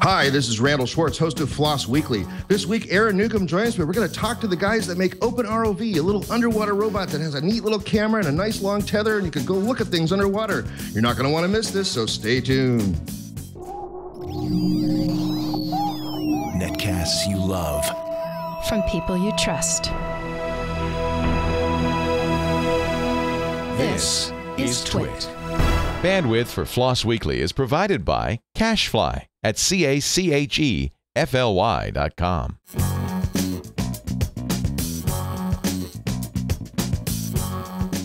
Hi, this is Randal Schwartz, host of Floss Weekly. This week, Aaron Newcomb joins me. We're going to talk to the guys that make Open ROV, a little underwater robot that has a neat little camera and a nice long tether, and you can go look at things underwater. You're not going to want to miss this, so stay tuned. Netcasts you love. From people you trust. This is TWiT. Bandwidth for Floss Weekly is provided by Cachefly at CACHEFLY.com.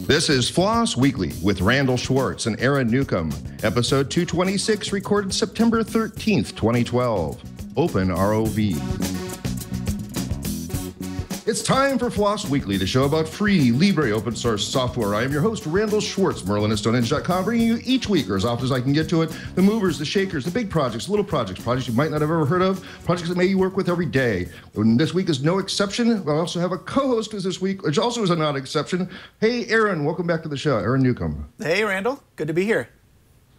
This is Floss Weekly with Randal Schwartz and Aaron Newcomb, episode 226, recorded September 13th, 2012. Open ROV. It's time for Floss Weekly, the show about free, libre, open source software. I am your host, Randal Schwartz, Merlin at StoneEdge.com, bringing you each week, or as often as I can get to it, the movers, the shakers, the big projects, little projects, projects you might not have ever heard of, projects that maybe you work with every day. And this week is no exception. I also have a co-host this week, which also is a non-exception. Hey, Aaron, welcome back to the show. Aaron Newcomb. Hey, Randal. Good to be here.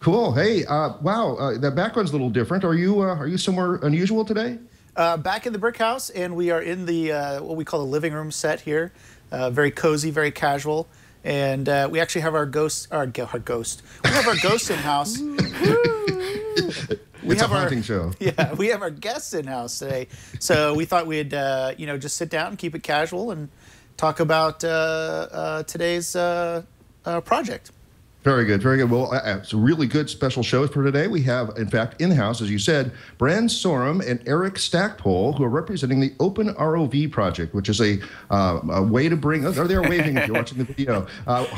Cool. Hey, wow, that background's a little different. Are you somewhere unusual today? Back in the brick house, and we are in the what we call the living room set here. Very cozy, very casual, and we actually have our ghost. We have our ghost in house. It's a haunting show. Yeah, we have our guests in house today, so we thought we'd just sit down, keep it casual, and talk about today's project. Very good, very good. Well, it's a really good special show for today. We have, in fact, in-house, as you said, Bran, Soren, and Eric Stackpole, who are representing the Open ROV project, which is a way to bring... Oh, they're waving if you're watching the video.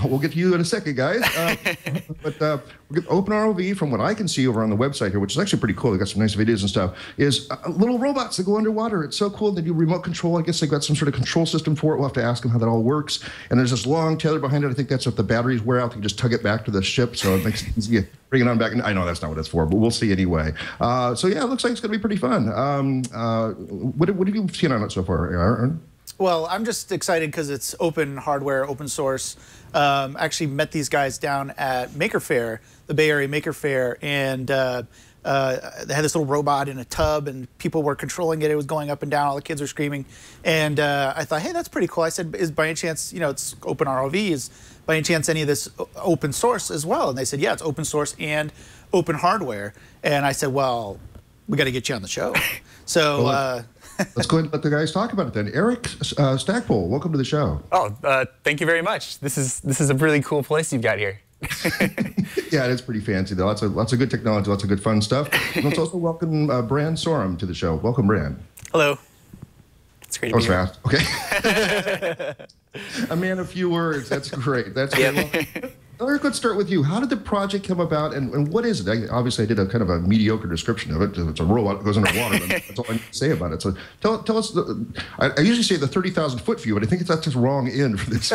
We'll get to you in a second, guys. But Open ROV, from what I can see over on the website here, which is actually pretty cool, they've got some nice videos and stuff, is little robots that go underwater. It's so cool. They do remote control. I guess they've got some sort of control system for it. We'll have to ask them how that all works. And there's this long tether behind it. I think that's if the batteries wear out, they can just tug it back to the ship, so it makes it easy to bring it on back. I know that's not what it's for, but we'll see anyway. So yeah, it looks like it's going to be pretty fun. What have you seen on it so far, Aaron? Well, I'm just excited because it's open hardware, open source. Actually met these guys down at Maker Faire, the Bay Area Maker Faire, and they had this little robot in a tub, and people were controlling it. It was going up and down. All the kids were screaming, and I thought, hey, that's pretty cool. I said, is by any chance, it's Open ROV, is by any chance any of this open source as well? And they said, yeah, it's open source and open hardware. And I said, well, we got to get you on the show. So let's go ahead and let the guys talk about it then. Eric Stackpole, welcome to the show. Oh, thank you very much. This is a really cool place you've got here. Yeah, it is pretty fancy though. Lots of good technology, lots of good fun stuff. And let's also welcome Bran Soren to the show. Welcome, Bran. Hello. It's great to be here. Fast. Okay. A man of few words. That's great. That's great. Well, Eric, let's start with you. How did the project come about, and what is it? Obviously, I did a kind of a mediocre description of it. It's a robot that goes underwater. That's all I need to say about it. So tell us. I usually say the 30,000-foot view, but I think that's the wrong end for this.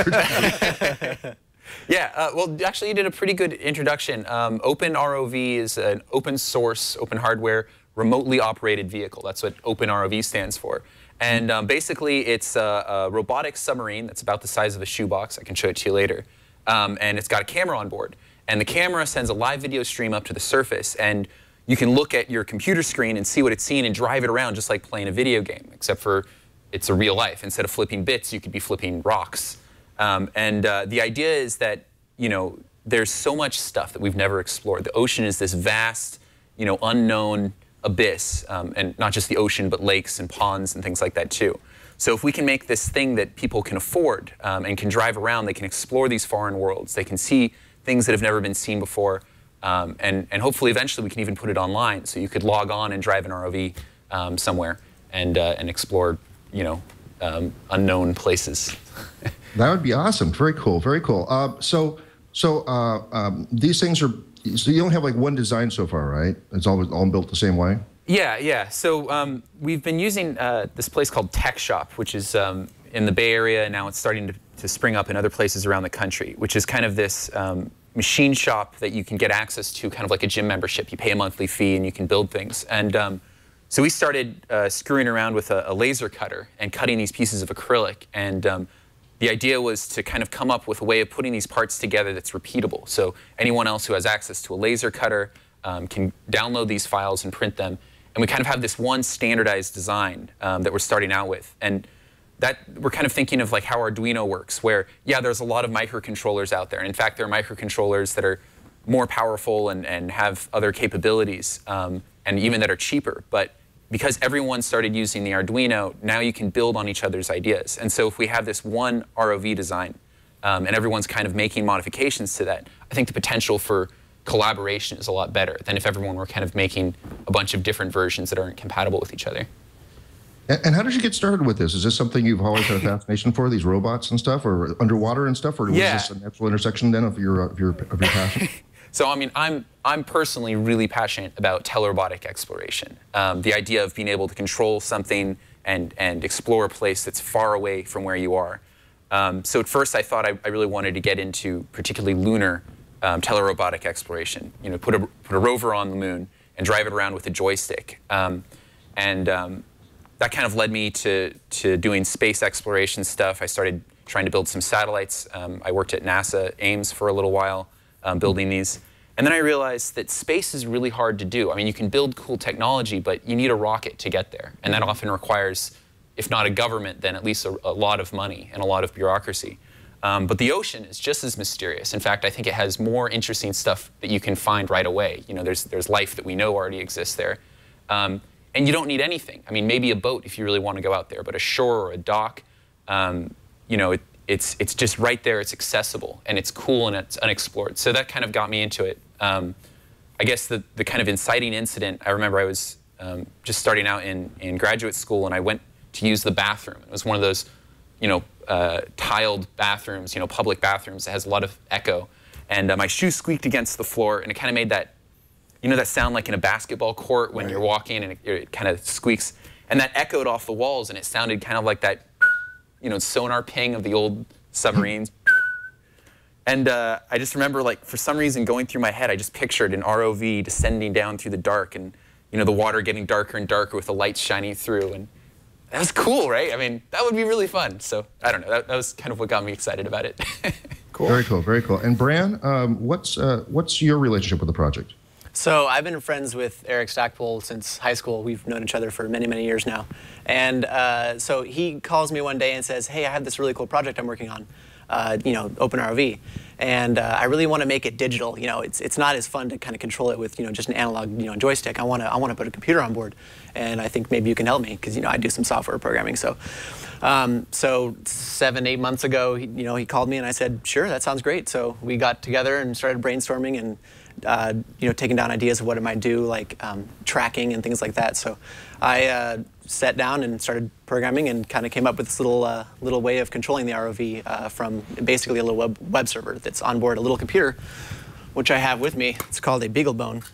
Yeah, well, actually, you did a pretty good introduction. Open ROV is an open source, open hardware, remotely operated vehicle. That's what Open ROV stands for. And basically, it's a robotic submarine that's about the size of a shoebox. I can show it to you later. And it's got a camera on board. And the camera sends a live video stream up to the surface. And you can look at your computer screen and see what it's seeing and drive it around just like playing a video game, except for it's a real life. Instead of flipping bits, you could be flipping rocks. The idea is that, there's so much stuff that we've never explored. The ocean is this vast, unknown abyss, and not just the ocean, but lakes and ponds and things like that too. So if we can make this thing that people can afford and can drive around, they can explore these foreign worlds, they can see things that have never been seen before, and hopefully eventually we can even put it online, so you could log on and drive an ROV somewhere and explore, unknown places. That would be awesome. Very cool. Very cool. So these things are. So you don't have like one design so far, right? It's all built the same way? Yeah. So we've been using this place called Tech Shop, which is in the Bay Area, and now it's starting to spring up in other places around the country, which is kind of this machine shop that you can get access to, kind of like a gym membership. You pay a monthly fee and you can build things. And so we started screwing around with a laser cutter and cutting these pieces of acrylic. And the idea was to kind of come up with a way of putting these parts together that's repeatable. So anyone else who has access to a laser cutter can download these files and print them and we kind of have this one standardized design that we're starting out with. And that we're kind of thinking of like how Arduino works, where, yeah, there's a lot of microcontrollers out there. And in fact, there are microcontrollers that are more powerful and have other capabilities, and even that are cheaper. But because everyone started using the Arduino, now you can build on each other's ideas. And so if we have this one ROV design, and everyone's kind of making modifications to that, I think the potential for collaboration is a lot better than if everyone were kind of making a bunch of different versions that aren't compatible with each other. And how did you get started with this? Is this something you've always had a fascination for, these robots and stuff, or underwater and stuff, or was this a natural intersection then of your passion? So I mean, I'm personally really passionate about telerobotic exploration. The idea of being able to control something and explore a place that's far away from where you are. So at first I thought I really wanted to get into particularly lunar telerobotic exploration. You know, put a rover on the moon and drive it around with a joystick. That kind of led me to doing space exploration stuff. I started trying to build some satellites. I worked at NASA Ames for a little while building these. And then I realized that space is really hard to do. I mean, you can build cool technology, but you need a rocket to get there. And that often requires, if not a government, then at least a lot of money and a lot of bureaucracy. But the ocean is just as mysterious. In fact, I think it has more interesting stuff that you can find right away. You know, there's life that we know already exists there. And you don't need anything. I mean, maybe a boat if you really want to go out there, but a shore or a dock, you know, it's just right there. It's accessible and it's cool and it's unexplored. So that kind of got me into it. I guess the kind of inciting incident, I remember I was just starting out in graduate school, and I went to use the bathroom. It was one of those, you know, tiled bathrooms, you know, public bathrooms that has a lot of echo. And my shoe squeaked against the floor, and it kind of made that, you know, that sound like in a basketball court when you're walking and it kind of squeaks. And that echoed off the walls, and it sounded kind of like that, you know, sonar ping of the old submarines. And I just remember, like, for some reason going through my head, I just pictured an ROV descending down through the dark and, you know, the water getting darker and darker with the lights shining through. And that was cool, right? I mean, that would be really fun. So I don't know. That was kind of what got me excited about it. Cool. Very cool, very cool. And Bran, what's your relationship with the project? So I've been friends with Eric Stackpole since high school. We've known each other for many, many years now. And so he calls me one day and says, hey, I have this really cool project I'm working on, you know, Open ROV. And I really want to make it digital. You know, it's not as fun to kind of control it with, you know, just an analog, you know, joystick. I want to put a computer on board. And I think maybe you can help me because, you know, I do some software programming. So so 7, 8 months ago, you know, he called me and I said, sure, that sounds great. So we got together and started brainstorming and you know, taking down ideas of what it might do, like tracking and things like that. So I sat down and started programming and kind of came up with this little way of controlling the ROV from basically a little web server that's on board a little computer, which I have with me. It's called a BeagleBone.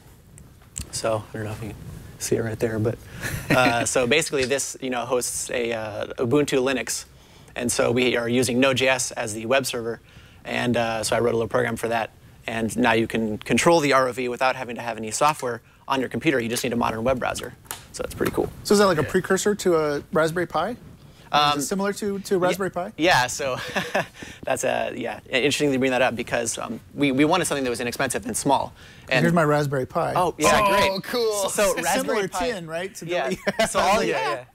So I don't know if you can see it right there, but so basically this, you know, hosts a Ubuntu Linux, and so we are using Node.js as the web server, and so I wrote a little program for that. And now you can control the ROV without having to have any software on your computer. You just need a modern web browser. So that's pretty cool. So is that like a precursor to a Raspberry Pi? Is it similar to Raspberry Pi? Yeah, so that's interesting to bring that up because we wanted something that was inexpensive and small. And here's my Raspberry Pi. Oh, yeah, great. Oh, cool. So Raspberry similar Pi, tin, right? To yeah. So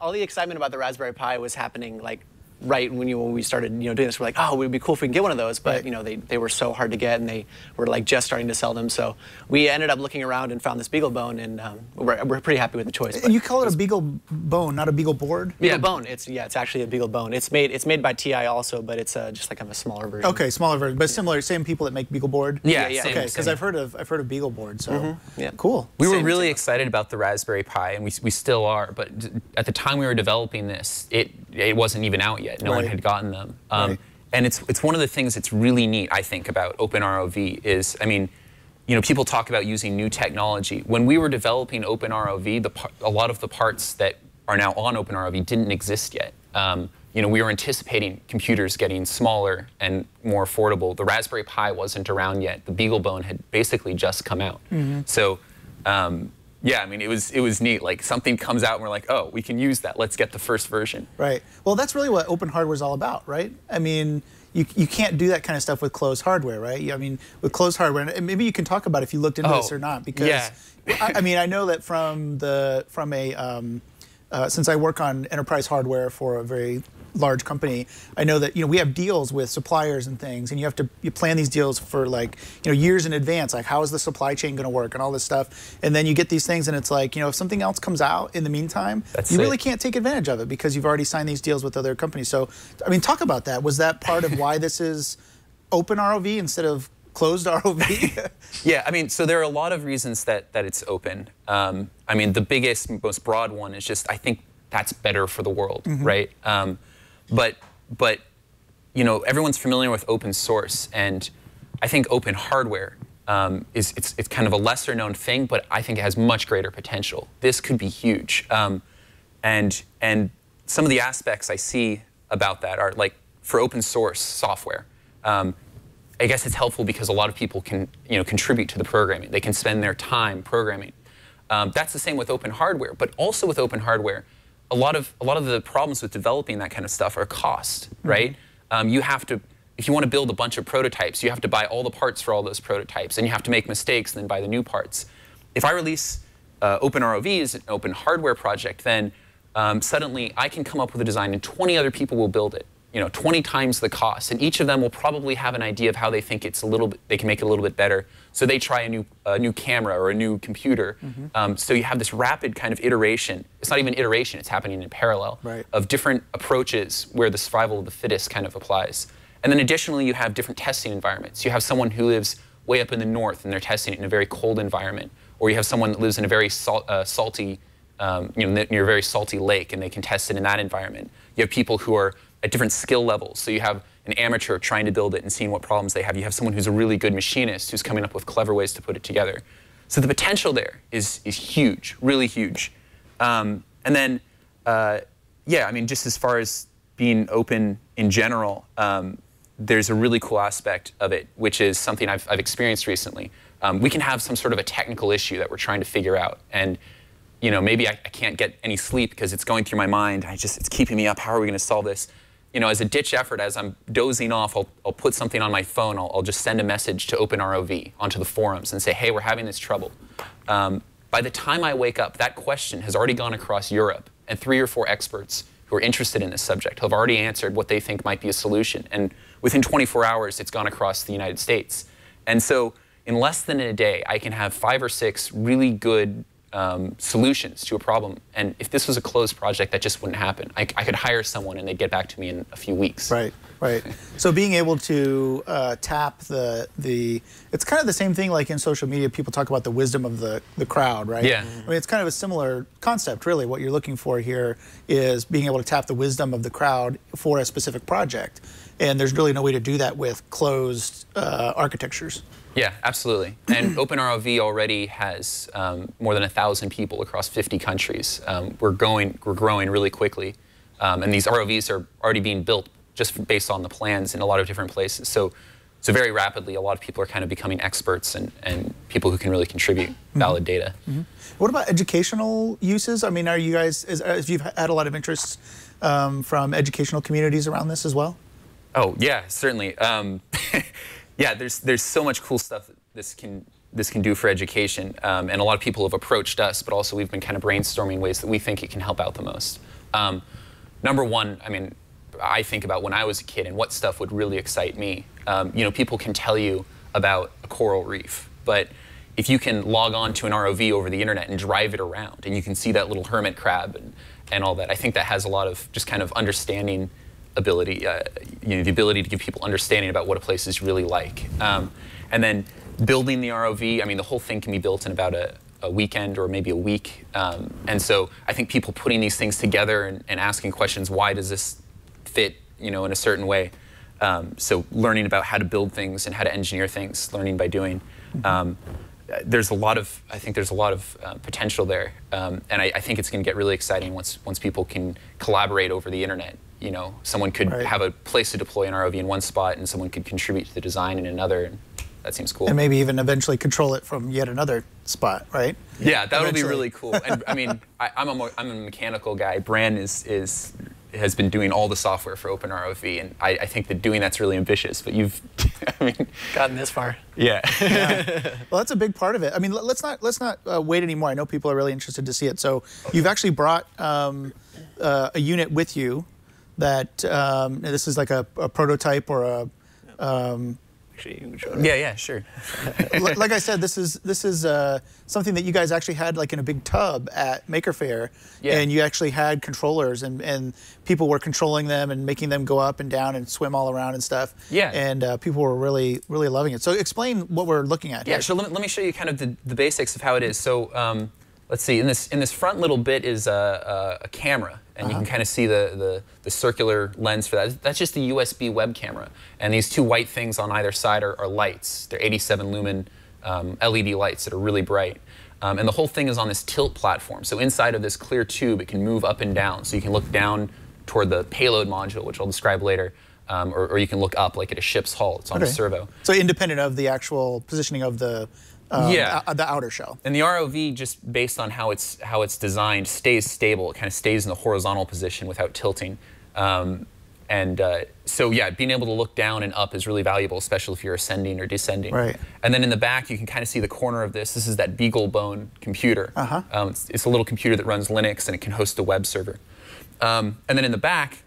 all the excitement about the Raspberry Pi was happening like right when we started, you know, doing this. We're like, oh, it would be cool if we can get one of those, but you know, they were so hard to get, and they were like just starting to sell them. So we ended up looking around and found this BeagleBone, and we're pretty happy with the choice. And you call it a BeagleBone, not a BeagleBoard? BeagleBone. It's actually a BeagleBone. It's made by TI also, but it's just like a smaller version. Okay, smaller version, but similar, same people that make BeagleBoard. Yeah. Okay, because I've heard of BeagleBoard. So yeah, cool. We were really excited about the Raspberry Pi, and we still are. But at the time we were developing this, it wasn't even out yet. No one had gotten them. And it's one of the things that's really neat, I think, about Open ROV is, I mean, you know, people talk about using new technology. When we were developing Open ROV, a lot of the parts that are now on Open ROV didn't exist yet. You know, we were anticipating computers getting smaller and more affordable. The Raspberry Pi wasn't around yet. The BeagleBone had basically just come out. So, yeah, I mean, it was neat. Like, something comes out and we're like, oh, we can use that. Let's get the first version. Right. Well, that's really what open hardware is all about, right? I mean, you can't do that kind of stuff with closed hardware, right? I mean, with closed hardware, and maybe you can talk about if you looked into this or not, because I mean, I know that since I work on enterprise hardware for a very large company, I know that we have deals with suppliers and things, and you plan these deals for like years in advance, like how is the supply chain going to work and all this stuff, and then you get these things and it's like if something else comes out in the meantime, you really can't take advantage of it because you've already signed these deals with other companies. So I mean, talk about that. Was that part of why this is open ROV instead of closed ROV? Yeah, I mean, so there are a lot of reasons that it's open. I mean, the biggest, most broad one is just I think that's better for the world, right? But everyone's familiar with open source, and I think open hardware it's kind of a lesser known thing, but I think it has much greater potential. This could be huge, and some of the aspects I see about that are like for open source software. I guess it's helpful because a lot of people can contribute to the programming. They can spend their time programming. That's the same with open hardware, but also with open hardware, a lot of the problems with developing that kind of stuff are cost, right? You have to, if you want to build a bunch of prototypes, you have to buy all the parts for all those prototypes, and you have to make mistakes and then buy the new parts. If I release Open ROV as an open hardware project, then suddenly I can come up with a design and 20 other people will build it. 20 times the cost, and each of them will probably have an idea of how they think they can make it a little bit better. So they try a new camera or a new computer. So you have this rapid kind of iteration. It's not even iteration; it's happening in parallel of different approaches where the survival of the fittest kind of applies. And then additionally, you have different testing environments. You have someone who lives way up in the north, and they're testing it in a very cold environment, or you have someone that lives in a very salty, near a very salty lake, and they can test it in that environment. You have people who are at different skill levels. So you have an amateur trying to build it and seeing what problems they have. You have someone who's a really good machinist who's coming up with clever ways to put it together. So the potential there is huge, really huge. And then, yeah, I mean, just as far as being open in general, there's a really cool aspect of it, which is something I've experienced recently. We can have some sort of a technical issue that we're trying to figure out, and maybe I can't get any sleep because it's going through my mind. It's keeping me up. How are we going to solve this? As a ditch effort, as I'm dozing off, I'll put something on my phone. I'll just send a message to Open ROV onto the forums and say, hey, we're having this trouble. By the time I wake up, that question has already gone across Europe, and 3 or 4 experts who are interested in this subject have already answered what they think might be a solution. And within 24 hours, it's gone across the United States. And so in less than a day, I can have 5 or 6 really good solutions to a problem. And if this was a closed project, that just wouldn't happen. I could hire someone and they'd get back to me in a few weeks. Right. So being able to tap it's kind of the same thing like in social media, people talk about the wisdom of the crowd, right? Yeah. I mean, it's kind of a similar concept, really. What you're looking for here is being able to tap the wisdom of the crowd for a specific project. And there's really no way to do that with closed architectures. Yeah, absolutely. And Open ROV already has more than 1,000 people across 50 countries. We're growing really quickly, and these ROVs are already being built just based on the plans in a lot of different places. So very rapidly, a lot of people are kind of becoming experts and people who can really contribute valid data. What about educational uses? I mean, are you guys? Have you had a lot of interest from educational communities around this as well? Oh yeah, certainly. Yeah, there's so much cool stuff that this can do for education, and a lot of people have approached us, but also we've been kind of brainstorming ways that we think it can help out the most. Number one, I mean, I think about when I was a kid and what stuff would really excite me. People can tell you about a coral reef, but if you can log on to an ROV over the internet and drive it around, and you can see that little hermit crab and all that, I think that has a lot of just kind of understanding ability, the ability to give people understanding about what a place is really like. And then building the ROV, I mean, the whole thing can be built in about a weekend or maybe a week. And so I think people putting these things together and asking questions, why does this fit, in a certain way? So learning about how to build things and how to engineer things, learning by doing. There's a lot of potential there, and I think it's going to get really exciting once people can collaborate over the internet. Someone could have a place to deploy an ROV in one spot, and someone could contribute to the design in another, and that seems cool. And maybe even eventually control it from yet another spot, right? Yeah, that would be really cool. And I mean, I'm a mechanical guy. Bran is has been doing all the software for Open ROV, and I think that doing that's really ambitious. But you've, I mean, gotten this far. Yeah. Well, that's a big part of it. I mean, let's not wait anymore. I know people are really interested to see it. So you've actually brought a unit with you that this is like a prototype or a. Actually, you can show it. Yeah, sure. Like I said, this is something that you guys actually had like in a big tub at Maker Faire, and you actually had controllers, and people were controlling them and making them go up and down and swim all around and stuff. Yeah. And people were really loving it. So explain what we're looking at. Yeah. Here. So let me show you kind of the basics of how it is. So let's see. In this front little bit is a camera. And you can kind of see the circular lens for that. That's just a USB web camera. And these two white things on either side are lights. They're 87 lumen LED lights that are really bright. And the whole thing is on this tilt platform. So inside of this clear tube, it can move up and down. So you can look down toward the payload module, which I'll describe later, or you can look up like at a ship's hull. It's on a servo. So independent of the actual positioning of the the outer shell. And the ROV, just based on how it's designed, stays stable. It kind of stays in the horizontal position without tilting. So yeah, being able to look down and up is really valuable, especially if you're ascending or descending. Right. And then in the back, you can kind of see the corner of this. This is that BeagleBone computer. It's a little computer that runs Linux, and it can host a web server. And then in the back,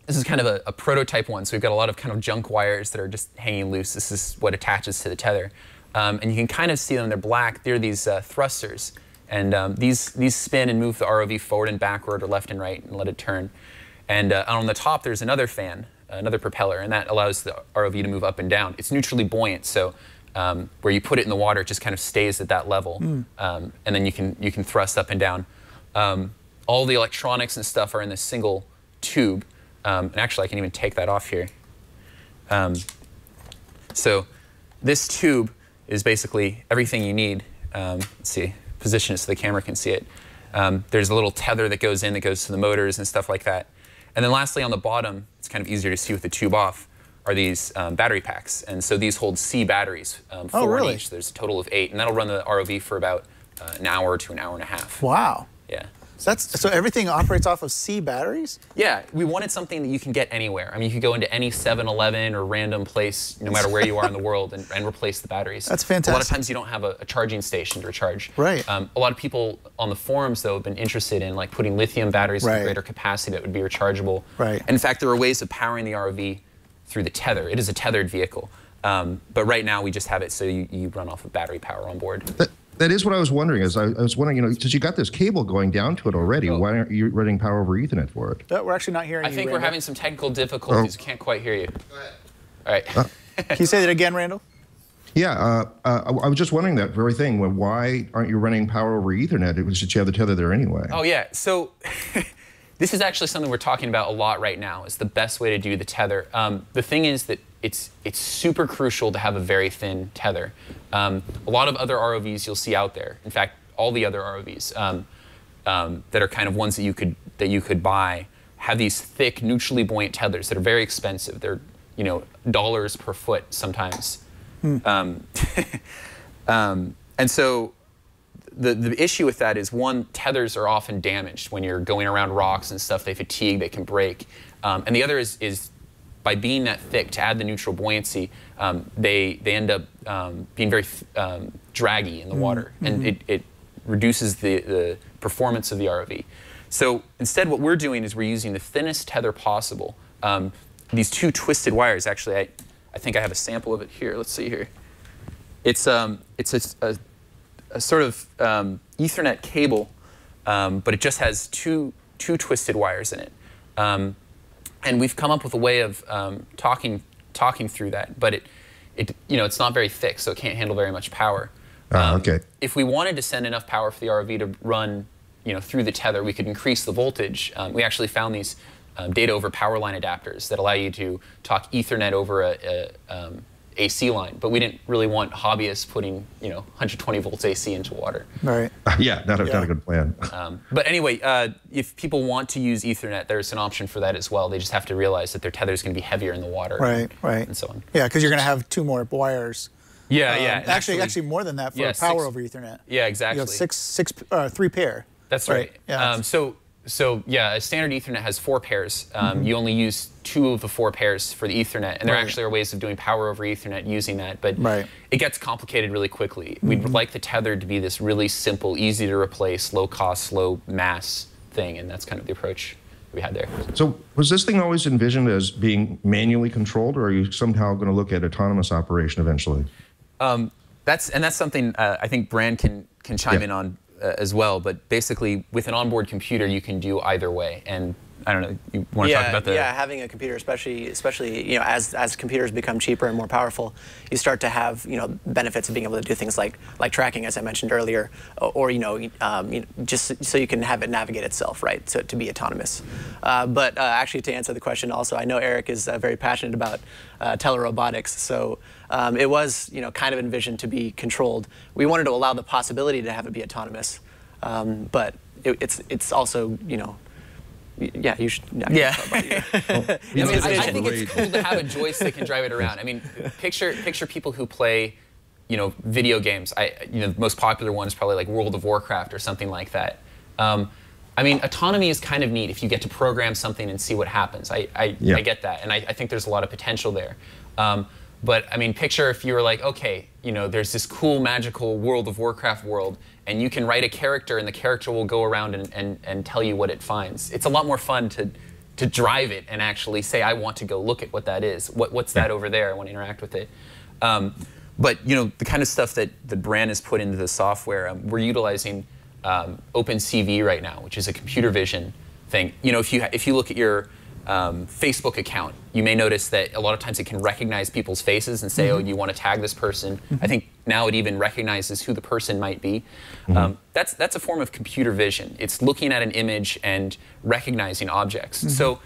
this is kind of a prototype one. So we've got a lot of kind of junk wires that are just hanging loose. This is what attaches to the tether. And you can kind of see them. They're black. They're these thrusters. And these spin and move the ROV forward and backward or left and right and let it turn. And on the top, there's another fan, another propeller, and that allows the ROV to move up and down. It's neutrally buoyant, so where you put it in the water, it just kind of stays at that level. And then you can thrust up and down. All the electronics and stuff are in this single tube. And actually, I can even take that off here. So this tube is basically everything you need. Let's see, position it so the camera can see it. There's a little tether that goes to the motors and stuff like that. And then lastly, on the bottom, it's kind of easier to see with the tube off, are these battery packs. And so these hold C batteries, 4 in each. There's a total of 8, and that'll run the ROV for about an hour to an hour and a half. Wow. Yeah. So everything operates off of C batteries? Yeah, we wanted something that you can get anywhere. I mean, you could go into any 7-Eleven or random place, no matter where you are in the world, and replace the batteries. That's fantastic. A lot of times you don't have a charging station to recharge. Right. A lot of people on the forums, though, have been interested in like putting lithium batteries with greater capacity that would be rechargeable. Right. And in fact, there are ways of powering the ROV through the tether. It is a tethered vehicle. But right now, we just have it so you run off of battery power on board. That is what I was wondering. I was wondering, since you got this cable going down to it already, why aren't you running power over Ethernet for it? We're actually not hearing you, I think Randal. we're having some technical difficulties. We can't quite hear you. Go ahead. All right. Can you say that again, Randal? Yeah, I was just wondering that very thing. Well, why aren't you running power over Ethernet? It was just you have the tether there anyway. Oh, yeah. So this is actually something we're talking about a lot right now. It's the best way to do the tether. The thing is that it's super crucial to have a very thin tether. A lot of other ROVs you'll see out there, in fact, all the other ROVs that are kind of ones that you could buy, have these thick, neutrally buoyant tethers that are very expensive. They're dollars per foot sometimes. And so the issue with that is, one, tethers are often damaged when you're going around rocks and stuff. They fatigue, they can break. And the other is by being that thick, to add the neutral buoyancy, they end up being very draggy in the water, and it reduces the performance of the ROV. So instead, what we're doing is we're using the thinnest tether possible. These two twisted wires, actually, I think I have a sample of it here. Let's see here. It's a sort of Ethernet cable, but it just has two twisted wires in it. And we've come up with a way of talking through that, but it's not very thick, so it can't handle very much power. Okay. If we wanted to send enough power for the ROV to run, through the tether, we could increase the voltage. We actually found these data over power line adapters that allow you to talk Ethernet over a AC line, but we didn't really want hobbyists putting 120 volts AC into water. Right. Yeah, not a good plan. But anyway, if people want to use Ethernet, there's an option for that as well. They just have to realize that their tether is going to be heavier in the water. Right. And so on. Yeah, because you're going to have 2 more wires. Yeah. Actually, more than that for power over Ethernet. Yeah, exactly. You have 3 pair. That's right. Yeah. So So yeah, a standard Ethernet has 4 pairs. You only use 2 of the 4 pairs for the Ethernet, and there actually are ways of doing power over Ethernet using that, but it gets complicated really quickly. We'd like the Tether to be this really simple, easy to replace, low cost, low mass thing, and that's kind of the approach we had there. So was this thing always envisioned as being manually controlled, or are you somehow going to look at autonomous operation eventually? That's something I think Bran can chime in on as well, but basically with an onboard computer you can do either way. And I don't know, you want to talk about the... Yeah, having a computer, especially you know, as computers become cheaper and more powerful, you start to have, you know, benefits of being able to do things like tracking, as I mentioned earlier, or you know, just so you can have it navigate itself, right, so to be autonomous. But actually, to answer the question, also, I know Eric is very passionate about telerobotics, so it was, you know, kind of envisioned to be controlled. We wanted to allow the possibility to have it be autonomous, but it's also, you know. Yeah, you should. Yeah. I think it's cool to have a joystick and drive it around. I mean, picture people who play, you know, video games. You know, the most popular one is probably like World of Warcraft or something like that. I mean, autonomy is kind of neat if you get to program something and see what happens. I get that, and I think there's a lot of potential there. But I mean, picture if you were like, okay, you know, there's this cool, magical World of Warcraft world, and you can write a character, and the character will go around and tell you what it finds. It's a lot more fun to drive it and actually say, I want to go look at what that is. What's that over there? I want to interact with it. But you know, the kind of stuff that Bran has put into the software, we're utilizing OpenCV right now, which is a computer vision thing. You know, if you look at your Facebook account, you may notice that a lot of times it can recognize people's faces and say, oh, you want to tag this person. I think now it even recognizes who the person might be. That's a form of computer vision. It's looking at an image and recognizing objects. So,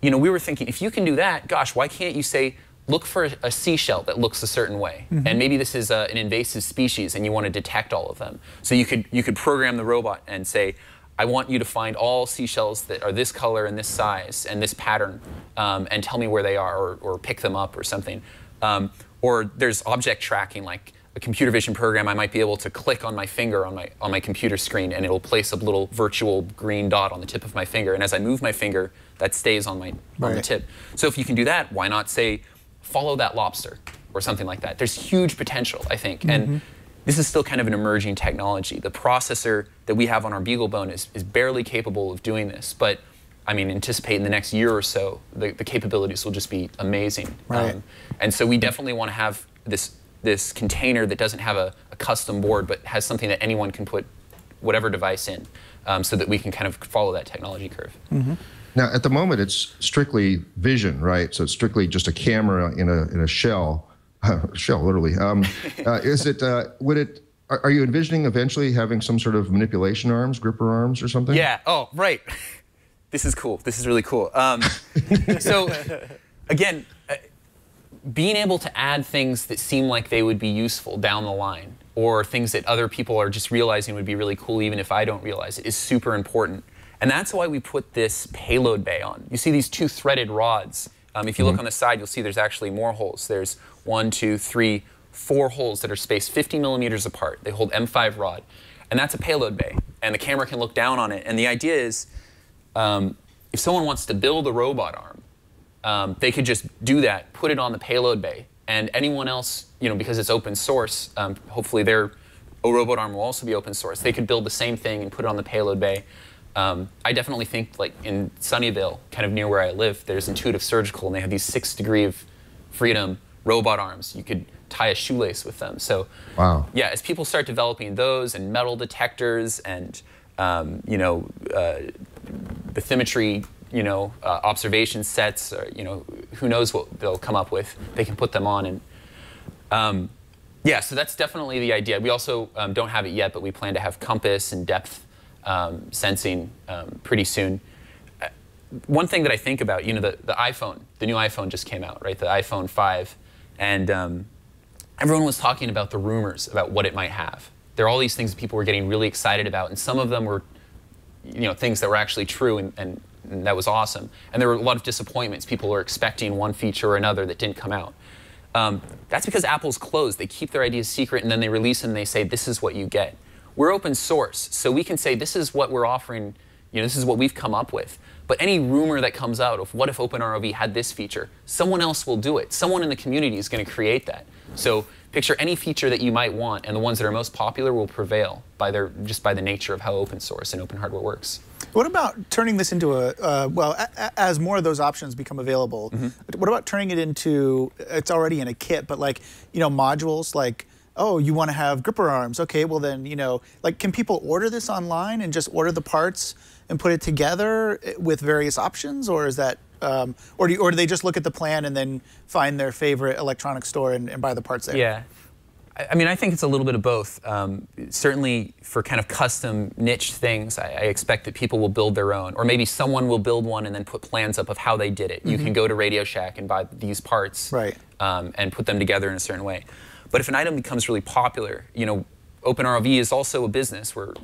you know, we were thinking, if you can do that, gosh, why can't you say, look for a seashell that looks a certain way, and maybe this is an invasive species, and you want to detect all of them. So you could program the robot and say, I want you to find all seashells that are this color and this size and this pattern, and tell me where they are, or pick them up or something. Or there's object tracking, like a computer vision program. I might be able to click on my finger on my computer screen, and it'll place a little virtual green dot on the tip of my finger. And as I move my finger, that stays on the tip. So if you can do that, why not say, follow that lobster or something like that? There's huge potential, I think. And this is still kind of an emerging technology. The processor that we have on our BeagleBone is barely capable of doing this, but I mean, anticipate in the next year or so, the capabilities will just be amazing. And so we definitely want to have this container that doesn't have a custom board, but has something that anyone can put whatever device in, so that we can kind of follow that technology curve. Now, at the moment, it's strictly vision, right? So it's strictly just a camera in a shell. Shell, literally. Are you envisioning eventually having some sort of manipulation arms, gripper arms or something? Yeah, oh, right. This is cool. This is really cool. So, again, being able to add things that seem like they would be useful down the line, or things that other people are just realizing would be really cool even if I don't realize it, is super important. And that's why we put this payload bay on. You see these 2 threaded rods. If you look on the side, you'll see there's actually more holes. There's 1, 2, 3, 4 holes that are spaced 50 millimeters apart. They hold M5 rod. And that's a payload bay. And the camera can look down on it. And the idea is, if someone wants to build a robot arm, they could just do that, put it on the payload bay. And anyone else, you know, because it's open source, hopefully their robot arm will also be open source. They could build the same thing and put it on the payload bay. I definitely think, like in Sunnyvale, kind of near where I live, there's Intuitive Surgical, and they have these 6 degree of freedom robot arms. You could tie a shoelace with them. So, yeah, as people start developing those and metal detectors and you know, bathymetry, you know, observation sets, or you know, who knows what they'll come up with, they can put them on. And yeah, so that's definitely the idea. We also don't have it yet, but we plan to have compass and depth sensing pretty soon. One thing that I think about, you know, the iPhone, the new iPhone just came out, right? The iPhone 5, and everyone was talking about the rumors about what it might have. There are all these things that people were getting really excited about, and some of them were, you know, things that were actually true, and that was awesome. And there were a lot of disappointments. People were expecting one feature or another that didn't come out. That's because Apple's closed. They keep their ideas secret, and then they release them and they say, this is what you get. We're open source, so we can say this is what we're offering You know, this is what we've come up with. But any rumor that comes out of what if OpenROV had this feature, someone else will do it. Someone in the community is going to create that. So picture any feature that you might want, and the ones that are most popular will prevail just by the nature of how open source and open hardware works. What about turning this into as more of those options become available, what about turning it into, it's already in a kit, but like, you know, modules like, oh, you want to have gripper arms. Okay, well then, you know, like, can people order this online and just order the parts and put it together with various options, or is that, or do they just look at the plan and then find their favorite electronics store and buy the parts there? Yeah. I mean, I think it's a little bit of both. Certainly for kind of custom niche things, I expect that people will build their own, or maybe someone will build one and then put plans up of how they did it. You can go to Radio Shack and buy these parts, right, and put them together in a certain way. But if an item becomes really popular, you know, OpenROV is also a business. We're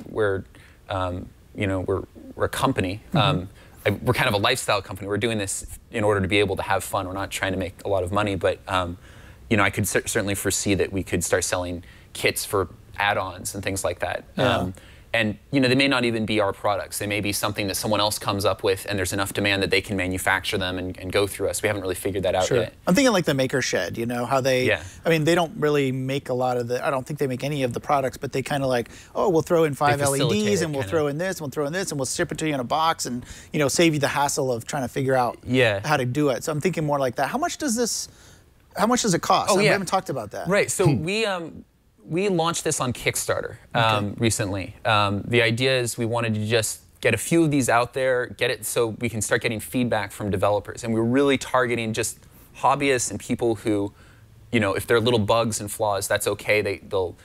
you know, we're a company. We're kind of a lifestyle company. We're doing this in order to be able to have fun. We're not trying to make a lot of money, but you know, I could certainly foresee that we could start selling kits for add-ons and things like that. Yeah. And you know, they may not even be our products. They may be something that someone else comes up with, and there's enough demand that they can manufacture them and go through us. We haven't really figured that out yet. I'm thinking like the Maker Shed, you know, how they, I mean, they don't really make a lot of the, I don't think they make any of the products, but they kind of like, oh, we'll throw in 5 LEDs and we'll throw in this, and we'll throw in this, and we'll ship it to you in a box, and, you know, save you the hassle of trying to figure out how to do it. So I'm thinking more like that. How much does it cost? Oh, we haven't talked about that. Right, so we launched this on Kickstarter recently. The idea is we wanted to just get a few of these out there, get it so we can start getting feedback from developers. And we're really targeting just hobbyists and people who, you know, if there are little bugs and flaws, that's okay. They'll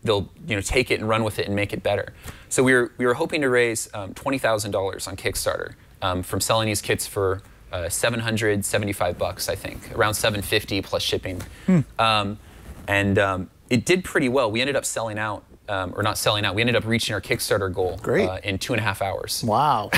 you know, take it and run with it and make it better. So we were hoping to raise $20,000 on Kickstarter from selling these kits for $775, I think, around $750 plus shipping. It did pretty well. We ended up selling out, or not selling out, we ended up reaching our Kickstarter goal in 2.5 hours. Wow.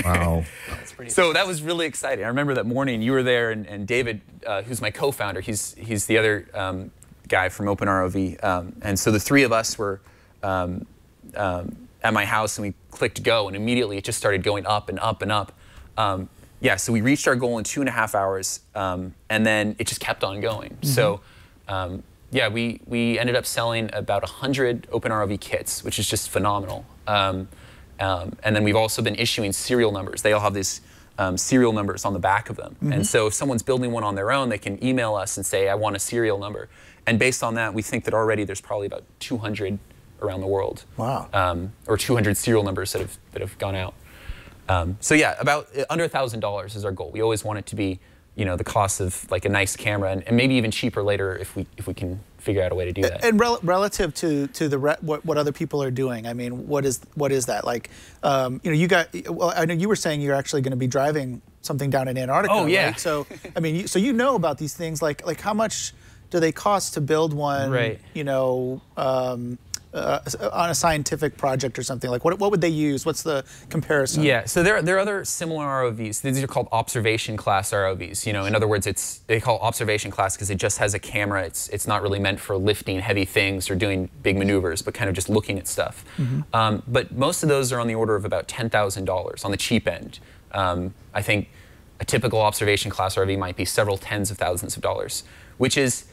Wow. That's pretty So that was really exciting. I remember that morning you were there, and David, who's my co-founder, he's the other guy from OpenROV. And so the three of us were at my house, and we clicked go, and immediately it just started going up and up and up. Yeah, so we reached our goal in 2.5 hours, and then it just kept on going. So. Yeah, we ended up selling about 100 OpenROV kits, which is just phenomenal. And then we've also been issuing serial numbers. They all have these serial numbers on the back of them. And so if someone's building one on their own, they can email us and say, I want a serial number. And based on that, we think that already there's probably about 200 around the world. Wow. Or 200 serial numbers that have gone out. So yeah, about under $1,000 is our goal. We always want it to be, you know, the cost of like a nice camera, and maybe even cheaper later if we can figure out a way to do that. And relative to what other people are doing, I mean, what is that like? You know, well, I know you were saying you're actually going to be driving something down in Antarctica. Oh yeah. Right? So I mean, so you know about these things, like how much do they cost to build one? Right. You know. On a scientific project or something, like what would they use? What's the comparison? Yeah, so there are other similar ROVs. These are called observation class ROVs. You know, in other words, they call observation class because it just has a camera. It's not really meant for lifting heavy things or doing big maneuvers, but kind of just looking at stuff. But most of those are on the order of about $10,000 on the cheap end. I think a typical observation class ROV might be several tens of thousands of dollars, which is,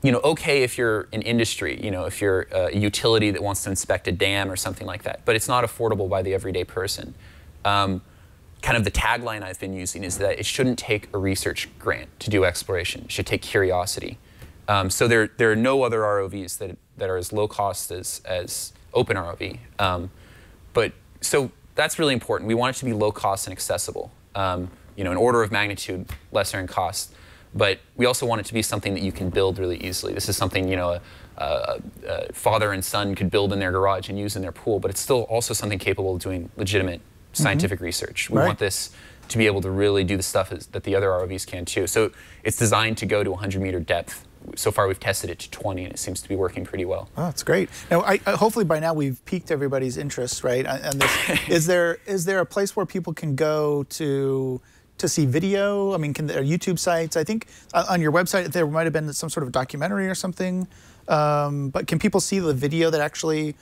you know, okay if you're an industry, you know, if you're a utility that wants to inspect a dam or something like that, but it's not affordable by the everyday person. Kind of the tagline I've been using is that it shouldn't take a research grant to do exploration. It should take curiosity. So there are no other ROVs that are as low cost as OpenROV. But so that's really important. We want it to be low cost and accessible. You know, an order of magnitude lesser in cost. But we also want it to be something that you can build really easily. This is something, you know, a father and son could build in their garage and use in their pool, but it's still also something capable of doing legitimate scientific research. We want this to be able to really do the stuff that the other ROVs can too. So it's designed to go to 100-meter depth. So far we've tested it to 20, and it seems to be working pretty well. Oh, that's great. Now, hopefully by now we've piqued everybody's interest, right? And is there a place where people can go to see video? I mean, there are YouTube sites? I think on your website there might have been some sort of documentary or something. But can people see the video that actually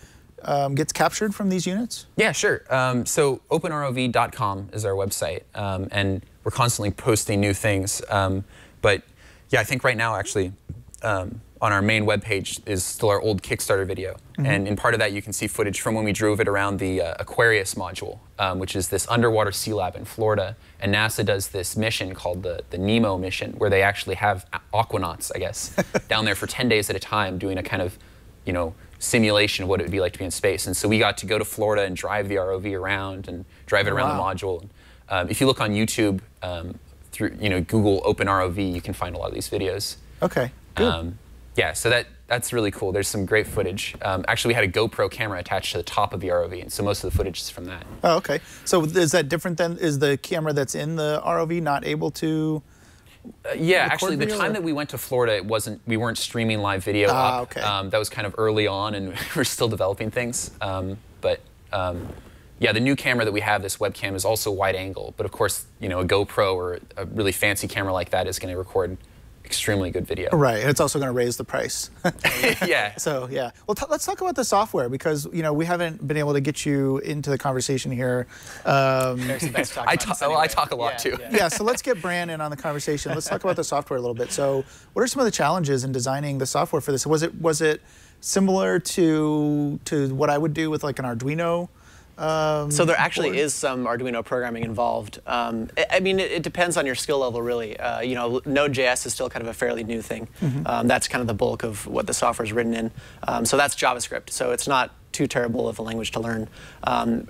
gets captured from these units? Yeah, sure. So OpenROV.com is our website, and we're constantly posting new things. But yeah, I think right now, actually, on our main webpage is still our old Kickstarter video. And in part of that, you can see footage from when we drove it around the Aquarius module, which is this underwater sea lab in Florida. And NASA does this mission called the NEMO mission, where they actually have aquanauts, I guess, down there for 10 days at a time doing a kind of, simulation of what it would be like to be in space. And so we got to go to Florida and drive the ROV around and drive it around the module. If you look on YouTube, through Google Open ROV, you can find a lot of these videos. Okay, good. Yeah, so that's really cool. There's some great footage. Actually, we had a GoPro camera attached to the top of the ROV, and so most of the footage is from that. Oh, okay. So is that different than, is the camera that's in the ROV not able to yeah, actually, the time that we went to Florida, we weren't streaming live video up. Okay. That was kind of early on, and we're still developing things. Yeah, the new camera that we have, this webcam, is also wide angle. But of course, a GoPro or a really fancy camera like that is going to record extremely good video. Right, and it's also going to raise the price. Yeah. So yeah, well, let's talk about the software, because we haven't been able to get you into the conversation here. I talk a lot too. Yeah, so let's get Bran in on the conversation. Let's talk about the software a little bit. So, what are some of the challenges in designing the software for this? Was it similar to what I would do with like an Arduino? So there actually is some Arduino programming involved. I mean, it depends on your skill level, really. Node.js is still kind of a fairly new thing. That's kind of the bulk of what the software is written in. So that's JavaScript. So it's not too terrible of a language to learn.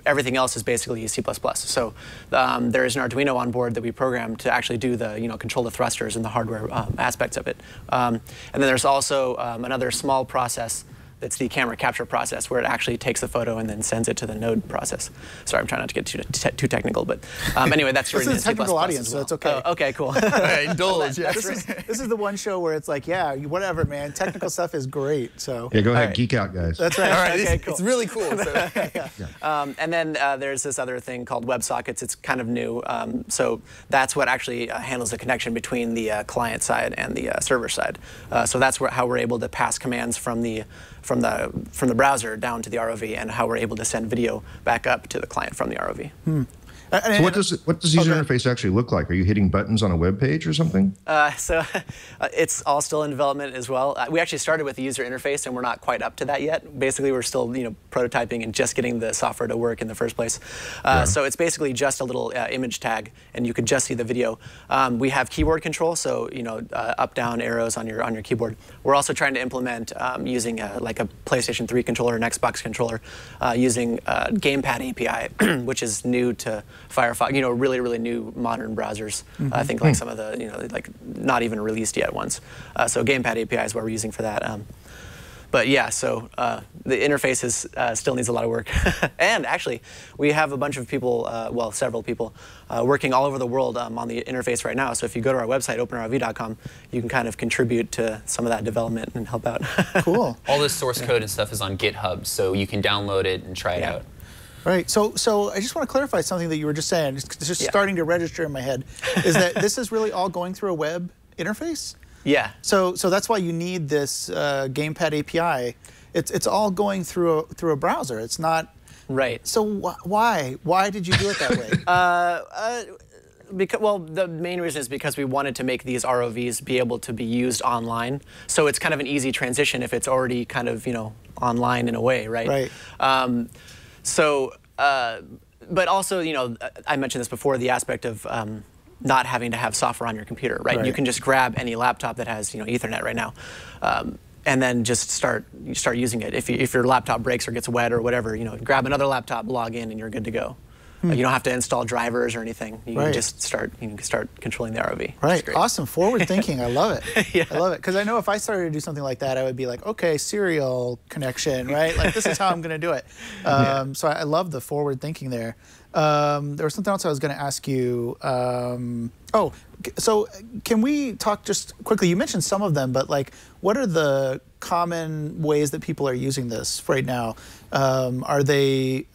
Everything else is basically C++. So there is an Arduino on board that we programmed to actually do the, control the thrusters and the hardware aspects of it. And then there's also another small process. It's the camera capture process, where it actually takes the photo and then sends it to the node process. Sorry, I'm trying not to get too technical, but anyway, that's written in C++ technical audience, as well. so it's okay. Oh, okay, cool. Indulge. This is the one show where it's like, yeah, whatever, man. Technical stuff is great. So yeah, go ahead, geek out, guys. That's right. All right, okay, cool. It's really cool. So. And then there's this other thing called WebSockets. It's kind of new. So that's what actually handles the connection between the client side and the server side. So that's how we're able to pass commands from the browser down to the ROV, and how we're able to send video back up to the client from the ROV. So what does user interface actually look like? Are you hitting buttons on a web page or something? It's all still in development as well. We actually started with the user interface, and we're not quite up to that yet. Basically, we're still prototyping and just getting the software to work in the first place. So it's basically just a little image tag, and you could just see the video. We have keyboard control, so up, down arrows on your keyboard. We're also trying to implement using like a PlayStation 3 controller, an Xbox controller, using Gamepad API, which is new to Firefox, really, really new modern browsers. I think like some of the, like not even released yet ones. So Gamepad API is what we're using for that. But yeah, so the interface still needs a lot of work. And actually, we have a bunch of people, well, several people, working all over the world on the interface right now. So if you go to our website, openrov.com, you can kind of contribute to some of that development and help out. Cool. All this source code and stuff is on GitHub, so you can download it and try it out. Right. So I just want to clarify something that you were just saying. It's just starting to register in my head. Is that this is really all going through a web interface? Yeah. So that's why you need this Gamepad API. It's all going through a browser. It's not. Right. So why did you do it that way? Well, the main reason is because we wanted to make these ROVs be able to be used online. So it's kind of an easy transition if it's already kind of online in a way, right? Right. But also, I mentioned this before, the aspect of not having to have software on your computer, right? You can just grab any laptop that has, Ethernet right now, and then just start using it. If your laptop breaks or gets wet or whatever, grab another laptop, log in, and you're good to go. You don't have to install drivers or anything. You can just start controlling the ROV. Right. Awesome. Forward thinking. I love it. I love it. Because I know if I started to do something like that, I would be like, okay, serial connection, right? Like this is how I'm going to do it. So I love the forward thinking there. There was something else I was going to ask you. So can we talk just quickly? You mentioned some of them, but like, what are the common ways that people are using this right now? Are they,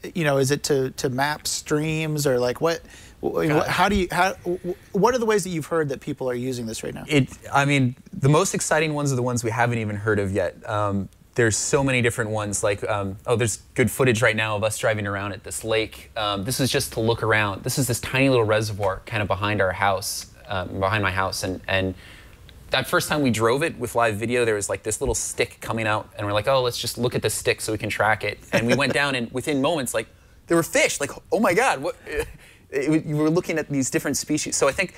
is it to map streams, or like what are the ways that you've heard that people are using this right now? I mean, the most exciting ones are the ones we haven't even heard of yet. there's so many different ones. Like, oh, there's good footage right now of us driving around at this lake. This is just to look around. This is this tiny little reservoir kind of behind our house, behind my house. And that first time we drove it with live video, there was like this little stick coming out, and we're like, oh, let's just look at the stick so we can track it. And we went down, and within moments, like, there were fish. Like, oh my God, what? You were looking at these different species. So I think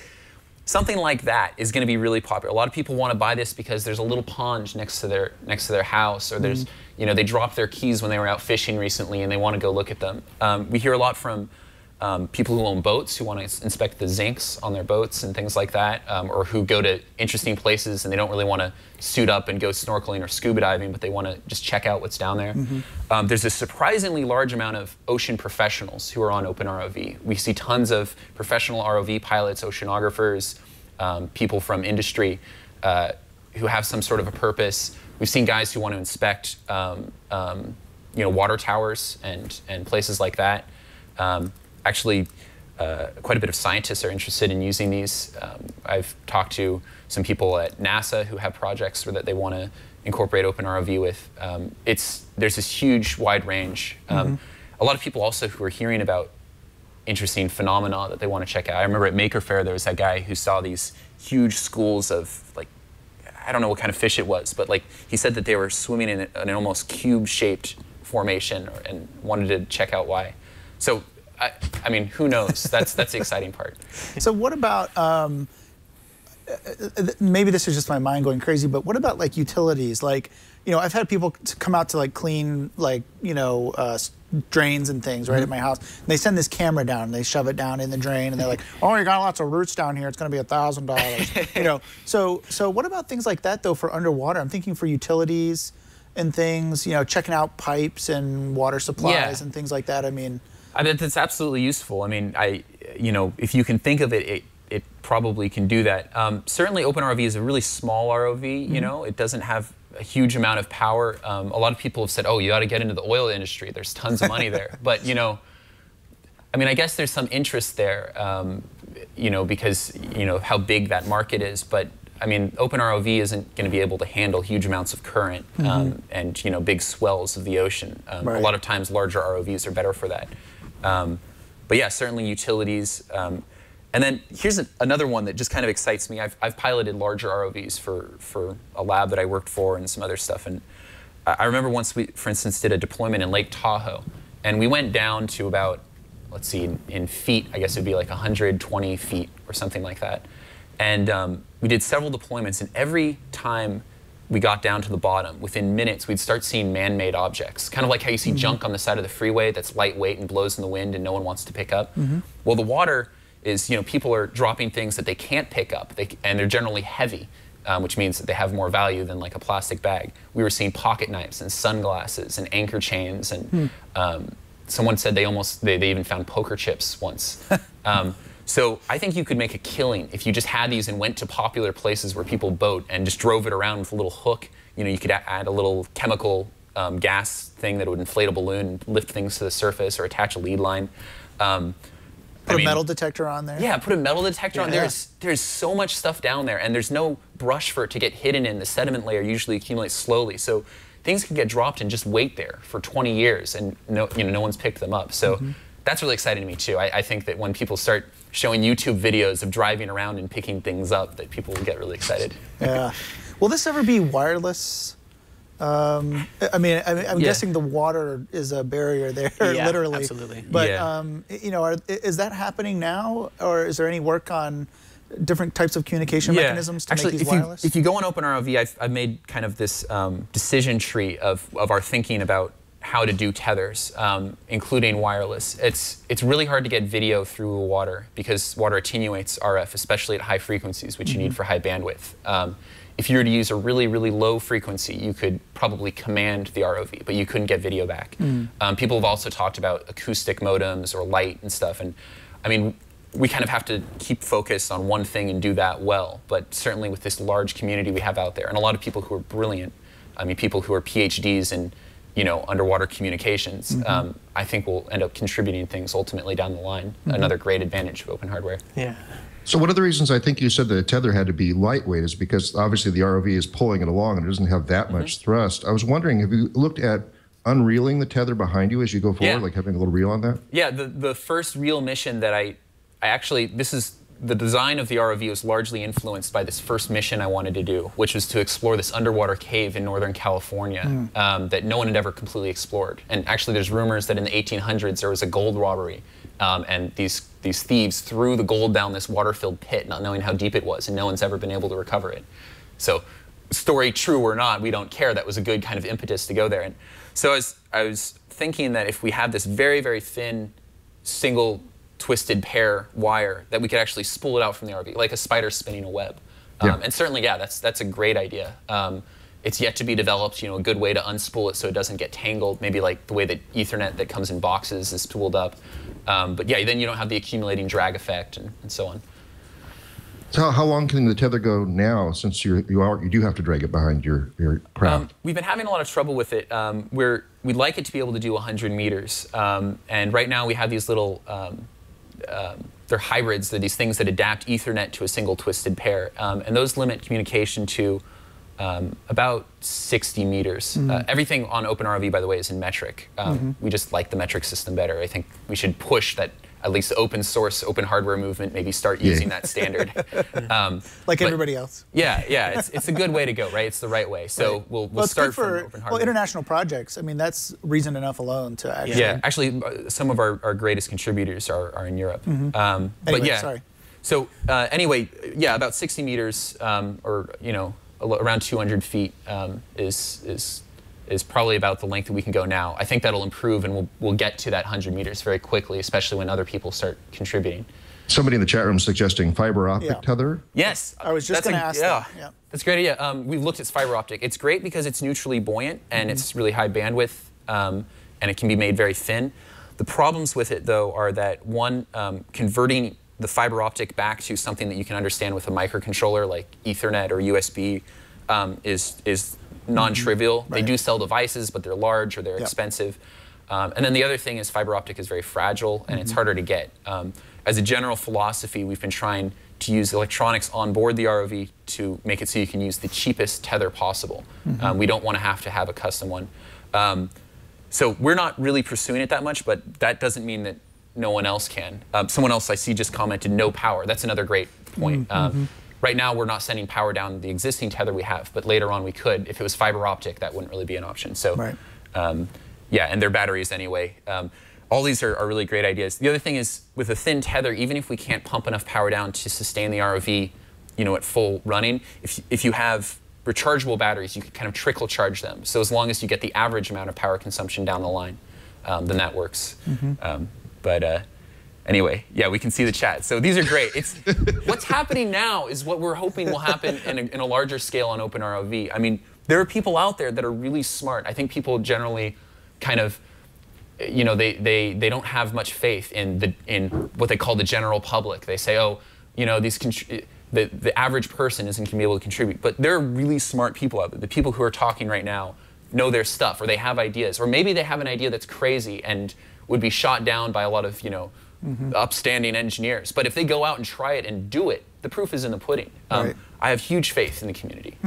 something like that is going to be really popular. A lot of people want to buy this because there's a little pond next to their house, or there's, you know, they dropped their keys when they were out fishing recently, and they want to go look at them. We hear a lot from people who own boats who want to inspect the zincs on their boats and things like that, or who go to interesting places and they don't really want to suit up and go snorkeling or scuba diving, but they want to just check out what's down there. There's a surprisingly large amount of ocean professionals who are on Open ROV. We see tons of professional ROV pilots, oceanographers, people from industry who have some sort of a purpose. We've seen guys who want to inspect you know, water towers and places like that. Actually, quite a bit of scientists are interested in using these. I've talked to some people at NASA who have projects that they want to incorporate Open ROV with. There's this huge, wide range. A lot of people also who are hearing about interesting phenomena that they want to check out. I remember at Maker Faire there was that guy who saw these huge schools of, like, I don't know what kind of fish it was, but like he said that they were swimming in an almost cube-shaped formation, and wanted to check out why. So. I mean, who knows? That's the exciting part. So what about, maybe this is just my mind going crazy, but what about like utilities? Like, you know, I've had people come out to like clean, like, you know, drains and things right at my house. And they send this camera down and they shove it down in the drain, and they're like, oh, you got lots of roots down here. It's going to be $1,000. You know, so what about things like that though for underwater? I'm thinking for utilities and things, you know, checking out pipes and water supplies and things like that. I mean, that's absolutely useful. I mean, you know, if you can think of it, it probably can do that. Certainly, Open ROV is a really small ROV. You know, it doesn't have a huge amount of power. A lot of people have said, "Oh, you ought to get into the oil industry. There's tons of money there." But you know, I mean, I guess there's some interest there. You know, because you know how big that market is. But I mean, Open ROV isn't going to be able to handle huge amounts of current and you know big swells of the ocean. A lot of times, larger ROVs are better for that. But yeah, certainly utilities. And then here's another one that just kind of excites me. I've piloted larger ROVs for a lab that I worked for and some other stuff. And I remember once we, for instance, did a deployment in Lake Tahoe. And we went down to about, let's see, in feet, I guess it would be like 120 feet or something like that. And we did several deployments, and every time we got down to the bottom, within minutes, we'd start seeing man-made objects. Kind of like how you see junk on the side of the freeway that's lightweight and blows in the wind and no one wants to pick up. Well, the water is, you know, people are dropping things that they can't pick up, and they're generally heavy, which means that they have more value than like a plastic bag. We were seeing pocket knives and sunglasses and anchor chains, and someone said they even found poker chips once. So I think you could make a killing if you just had these and went to popular places where people boat and just drove it around with a little hook. You know, you could add a little chemical gas thing that would inflate a balloon and lift things to the surface, or attach a lead line. Put a metal detector on there. Yeah, put a metal detector on. There's so much stuff down there, and there's no brush for it to get hidden in. The sediment layer usually accumulates slowly, so things can get dropped and just wait there for 20 years, and no one's picked them up. So that's really exciting to me too. I think that when people start showing YouTube videos of driving around and picking things up, that people will get really excited. Yeah. Will this ever be wireless? I'm guessing the water is a barrier there, literally. Absolutely. But you know, is that happening now, or is there any work on different types of communication mechanisms to make these wireless? If you go on Open ROV, I've made kind of this decision tree of our thinking about how to do tethers, including wireless. It's really hard to get video through water because water attenuates RF, especially at high frequencies, which you need for high bandwidth. If you were to use a really, really low frequency, you could probably command the ROV, but you couldn't get video back. People have also talked about acoustic modems or light and stuff, and I mean, we kind of have to keep focused on one thing and do that well, but certainly with this large community we have out there, and a lot of people who are brilliant, I mean, people who are PhDs in underwater communications, I think will end up contributing things ultimately down the line. Another great advantage of open hardware. Yeah. So one of the reasons I think you said that a tether had to be lightweight is because obviously the ROV is pulling it along and it doesn't have that much thrust. I was wondering, have you looked at unreeling the tether behind you as you go forward, like having a little reel on that? Yeah, the first reel mission that I actually, the design of the ROV was largely influenced by this first mission I wanted to do, which was to explore this underwater cave in Northern California that no one had ever completely explored. And actually there's rumors that in the 1800s there was a gold robbery, and these thieves threw the gold down this water-filled pit, not knowing how deep it was, and no one's ever been able to recover it. So, story true or not, we don't care. That was a good kind of impetus to go there. And so I was thinking that if we had this very, very thin, single twisted pair wire, that we could actually spool it out from the RV, like a spider spinning a web. And certainly, yeah, that's a great idea. It's yet to be developed, a good way to unspool it so it doesn't get tangled, maybe like the way that Ethernet that comes in boxes is spooled up. But yeah, then you don't have the accumulating drag effect and so on. So how long can the tether go now, since you do have to drag it behind your craft? We've been having a lot of trouble with it. We'd like it to be able to do 100 meters. And right now we have these little, they're hybrids. They're these things that adapt Ethernet to a single twisted pair. And those limit communication to about 60 meters. Everything on OpenROV, by the way, is in metric. We just like the metric system better. I think we should push that, at least the open source, open hardware movement, maybe start using that standard. Like everybody else. Yeah, it's a good way to go, right? It's the right way. So we'll start from open hardware. Well, international projects, I mean, that's reason enough alone to actually. Yeah, actually, some of our greatest contributors are in Europe. Anyway, but yeah, sorry. So anyway, yeah, about 60 meters, or around 200 feet is probably about the length that we can go now. I think that'll improve, and we'll get to that 100 meters very quickly, especially when other people start contributing. Somebody in the chat room suggesting fiber optic tether. Yes, I was just going to ask that. Yeah. That's a great idea. We've looked at fiber optic. It's great because it's neutrally buoyant and it's really high bandwidth, and it can be made very thin. The problems with it, though, are that one, converting the fiber optic back to something that you can understand with a microcontroller like Ethernet or USB is non-trivial. They do sell devices, but they're large or they're expensive. And then the other thing is fiber optic is very fragile and it's harder to get. As a general philosophy, we've been trying to use electronics on board the ROV to make it so you can use the cheapest tether possible. We don't want to have a custom one. So we're not really pursuing it that much, but that doesn't mean that no one else can. Someone else I see just commented no power. That's another great point. Right now, we're not sending power down the existing tether we have, but later on we could. If it was fiber optic, that wouldn't really be an option. So, yeah, and they're batteries anyway. All these are really great ideas. The other thing is, with a thin tether, even if we can't pump enough power down to sustain the ROV, at full running, if you have rechargeable batteries, you can kind of trickle charge them. So as long as you get the average amount of power consumption down the line, then that works. Anyway, yeah, we can see the chat. So these are great. What's happening now is what we're hoping will happen in a larger scale on OpenROV. I mean, there are people out there that are really smart. I think people generally kind of, they don't have much faith in what they call the general public. They say, oh, the average person isn't going to be able to contribute. But there are really smart people out there. The people who are talking right now know their stuff, or they have ideas, or maybe they have an idea that's crazy and would be shot down by a lot of, upstanding engineers. But if they go out and try it and do it, the proof is in the pudding. I have huge faith in the community.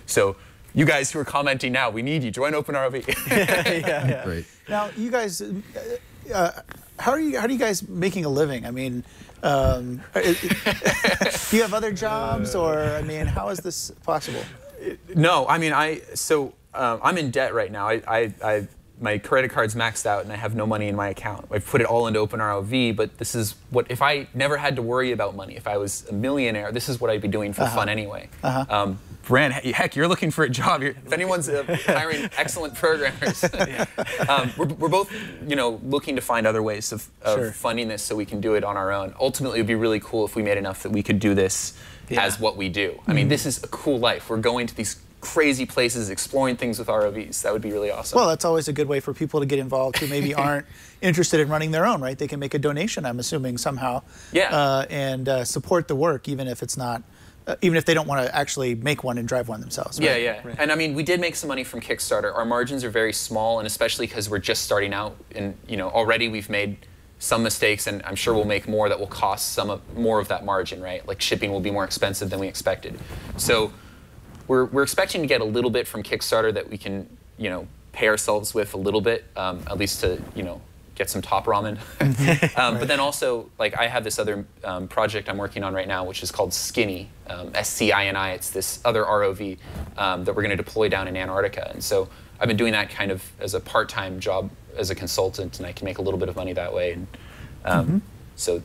So you guys who are commenting now, we need you. Join OpenROV. Yeah. Great. Now, you guys, how are you guys making a living? I mean, do you have other jobs, or I mean, how is this possible? No, I mean, I'm in debt right now. My credit card's maxed out and I have no money in my account. I've put it all into OpenROV, but this is if I never had to worry about money, if I was a millionaire, this is what I'd be doing for fun anyway. Bran, heck, you're looking for a job. If anyone's hiring excellent programmers, we're both, looking to find other ways of funding this so we can do it on our own. Ultimately, it would be really cool if we made enough that we could do this as what we do. I mean, this is a cool life. We're going to these crazy places, exploring things with ROVs. That would be really awesome. Well, that's always a good way for people to get involved who maybe aren't interested in running their own, right? They can make a donation, I'm assuming, somehow, and support the work, even if it's not even if they don't want to actually make one and drive one themselves. Right? Yeah. Right. And I mean, we did make some money from Kickstarter. Our margins are very small, and especially because we're just starting out, and already we've made some mistakes, and I'm sure we'll make more that will cost more of that margin, right? Like shipping will be more expensive than we expected. So we're expecting to get a little bit from Kickstarter that we can, pay ourselves with a little bit, at least to, get some top ramen. But then also, like, I have this other project I'm working on right now, which is called Skinny, S-C-I-N-I. It's this other ROV that we're going to deploy down in Antarctica. And so I've been doing that kind of as a part-time job as a consultant, and I can make a little bit of money that way. And so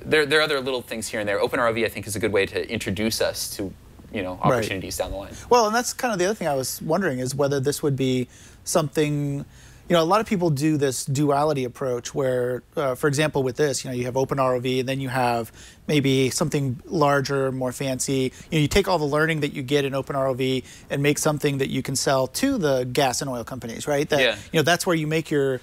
there are other little things here and there. Open ROV, I think, is a good way to introduce us to opportunities down the line. Well, and that's kind of the other thing I was wondering is whether this would be something. A lot of people do this duality approach where, for example, with this, you have Open ROV, and then you have maybe something larger, more fancy. You take all the learning that you get in Open ROV and make something that you can sell to the gas and oil companies, right? That, that's where you make your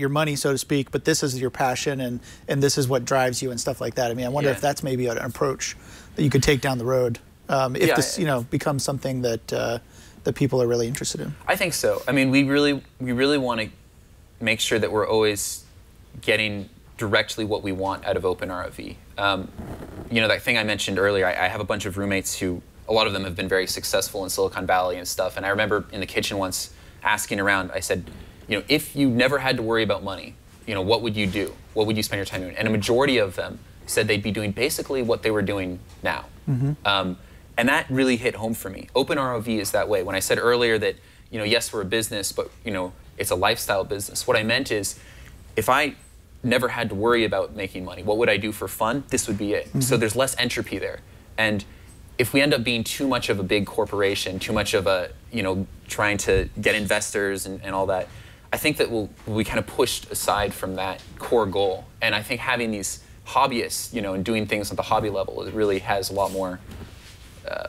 money, so to speak. But this is your passion, and this is what drives you and stuff like that. I mean, I wonder if that's maybe an approach that you could take down the road if this, becomes something that people are really interested in. I think so. I mean, we really want to make sure that we're always getting directly what we want out of Open ROV. That thing I mentioned earlier, I have a bunch of roommates who, a lot of them have been very successful in Silicon Valley and stuff. And I remember in the kitchen once asking around, I said, if you never had to worry about money, what would you do? What would you spend your time doing? And a majority of them said they'd be doing basically what they were doing now. And that really hit home for me. Open ROV is that way. When I said earlier that, yes, we're a business, but it's a lifestyle business. What I meant is, if I never had to worry about making money, what would I do for fun? This would be it. So there's less entropy there. And if we end up being too much of a big corporation, too much of a, trying to get investors and all that, I think that we'll be kind of pushed aside from that core goal. And I think having these hobbyists, and doing things at the hobby level, it really has a lot more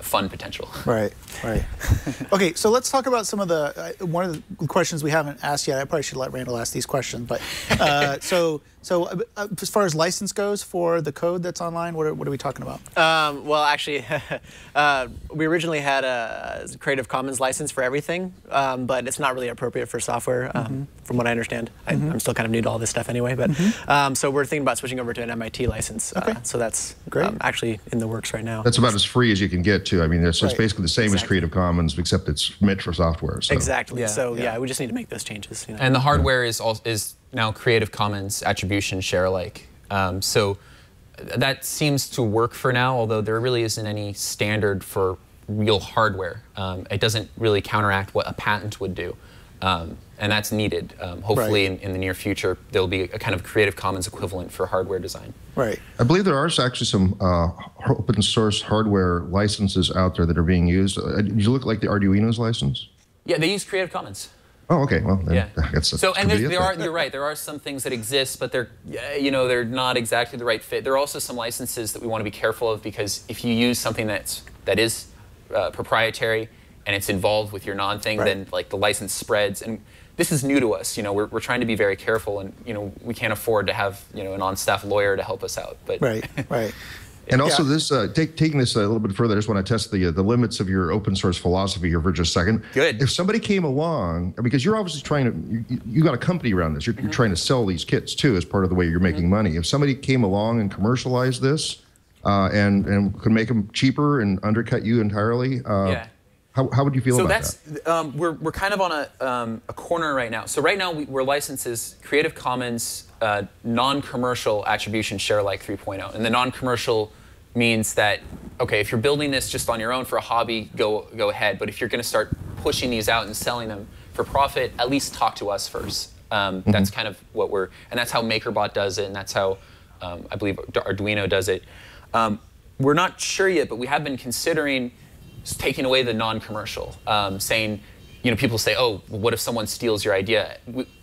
fun potential. Right. Okay, so let's talk about some of the one of the questions we haven't asked yet. I probably should let Randal ask these questions, but so as far as license goes for the code that's online, what are we talking about? Well, actually, we originally had a Creative Commons license for everything, but it's not really appropriate for software, from what I understand. I'm still kind of new to all this stuff anyway, but so we're thinking about switching over to an MIT license. So that's great. Actually in the works right now. That's about as free as you can get too. I mean, it's basically the same as Creative Commons, except it's meant for software. So. Exactly. So we just need to make those changes. And the hardware is now Creative Commons attribution share alike. So that seems to work for now, although there really isn't any standard for real hardware. It doesn't really counteract what a patent would do. And that's needed. Hopefully in the near future, there'll be a kind of Creative Commons equivalent for hardware design. Right. I believe there are actually some open source hardware licenses out there that are being used. Did you look like the Arduino's license? Yeah, they use Creative Commons. Oh, okay. Well, then you're right. There are some things that exist, but they're not exactly the right fit. There are also some licenses that we want to be careful of, because if you use something that is proprietary and it's involved with your non-thing, then like the license spreads. And this is new to us. We're trying to be very careful, and we can't afford to have an on-staff lawyer to help us out. But right. And also this, taking this a little bit further, I just want to test the limits of your open source philosophy here for just a second. Good. If somebody came along, because you're obviously trying to, you got a company around this, you're trying to sell these kits too as part of the way you're making money. If somebody came along and commercialized this and could make them cheaper and undercut you entirely, how would you feel about that? So we're kind of on a corner right now. So right now we're licensed as Creative Commons non-commercial attribution share alike 3.0. And the non-commercial means that, okay, if you're building this just on your own for a hobby, go ahead. But if you're going to start pushing these out and selling them for profit, at least talk to us first. That's kind of what and that's how MakerBot does it, and that's how I believe Arduino does it. We're not sure yet, but we have been considering taking away the non-commercial, saying, people say, oh, well, what if someone steals your idea?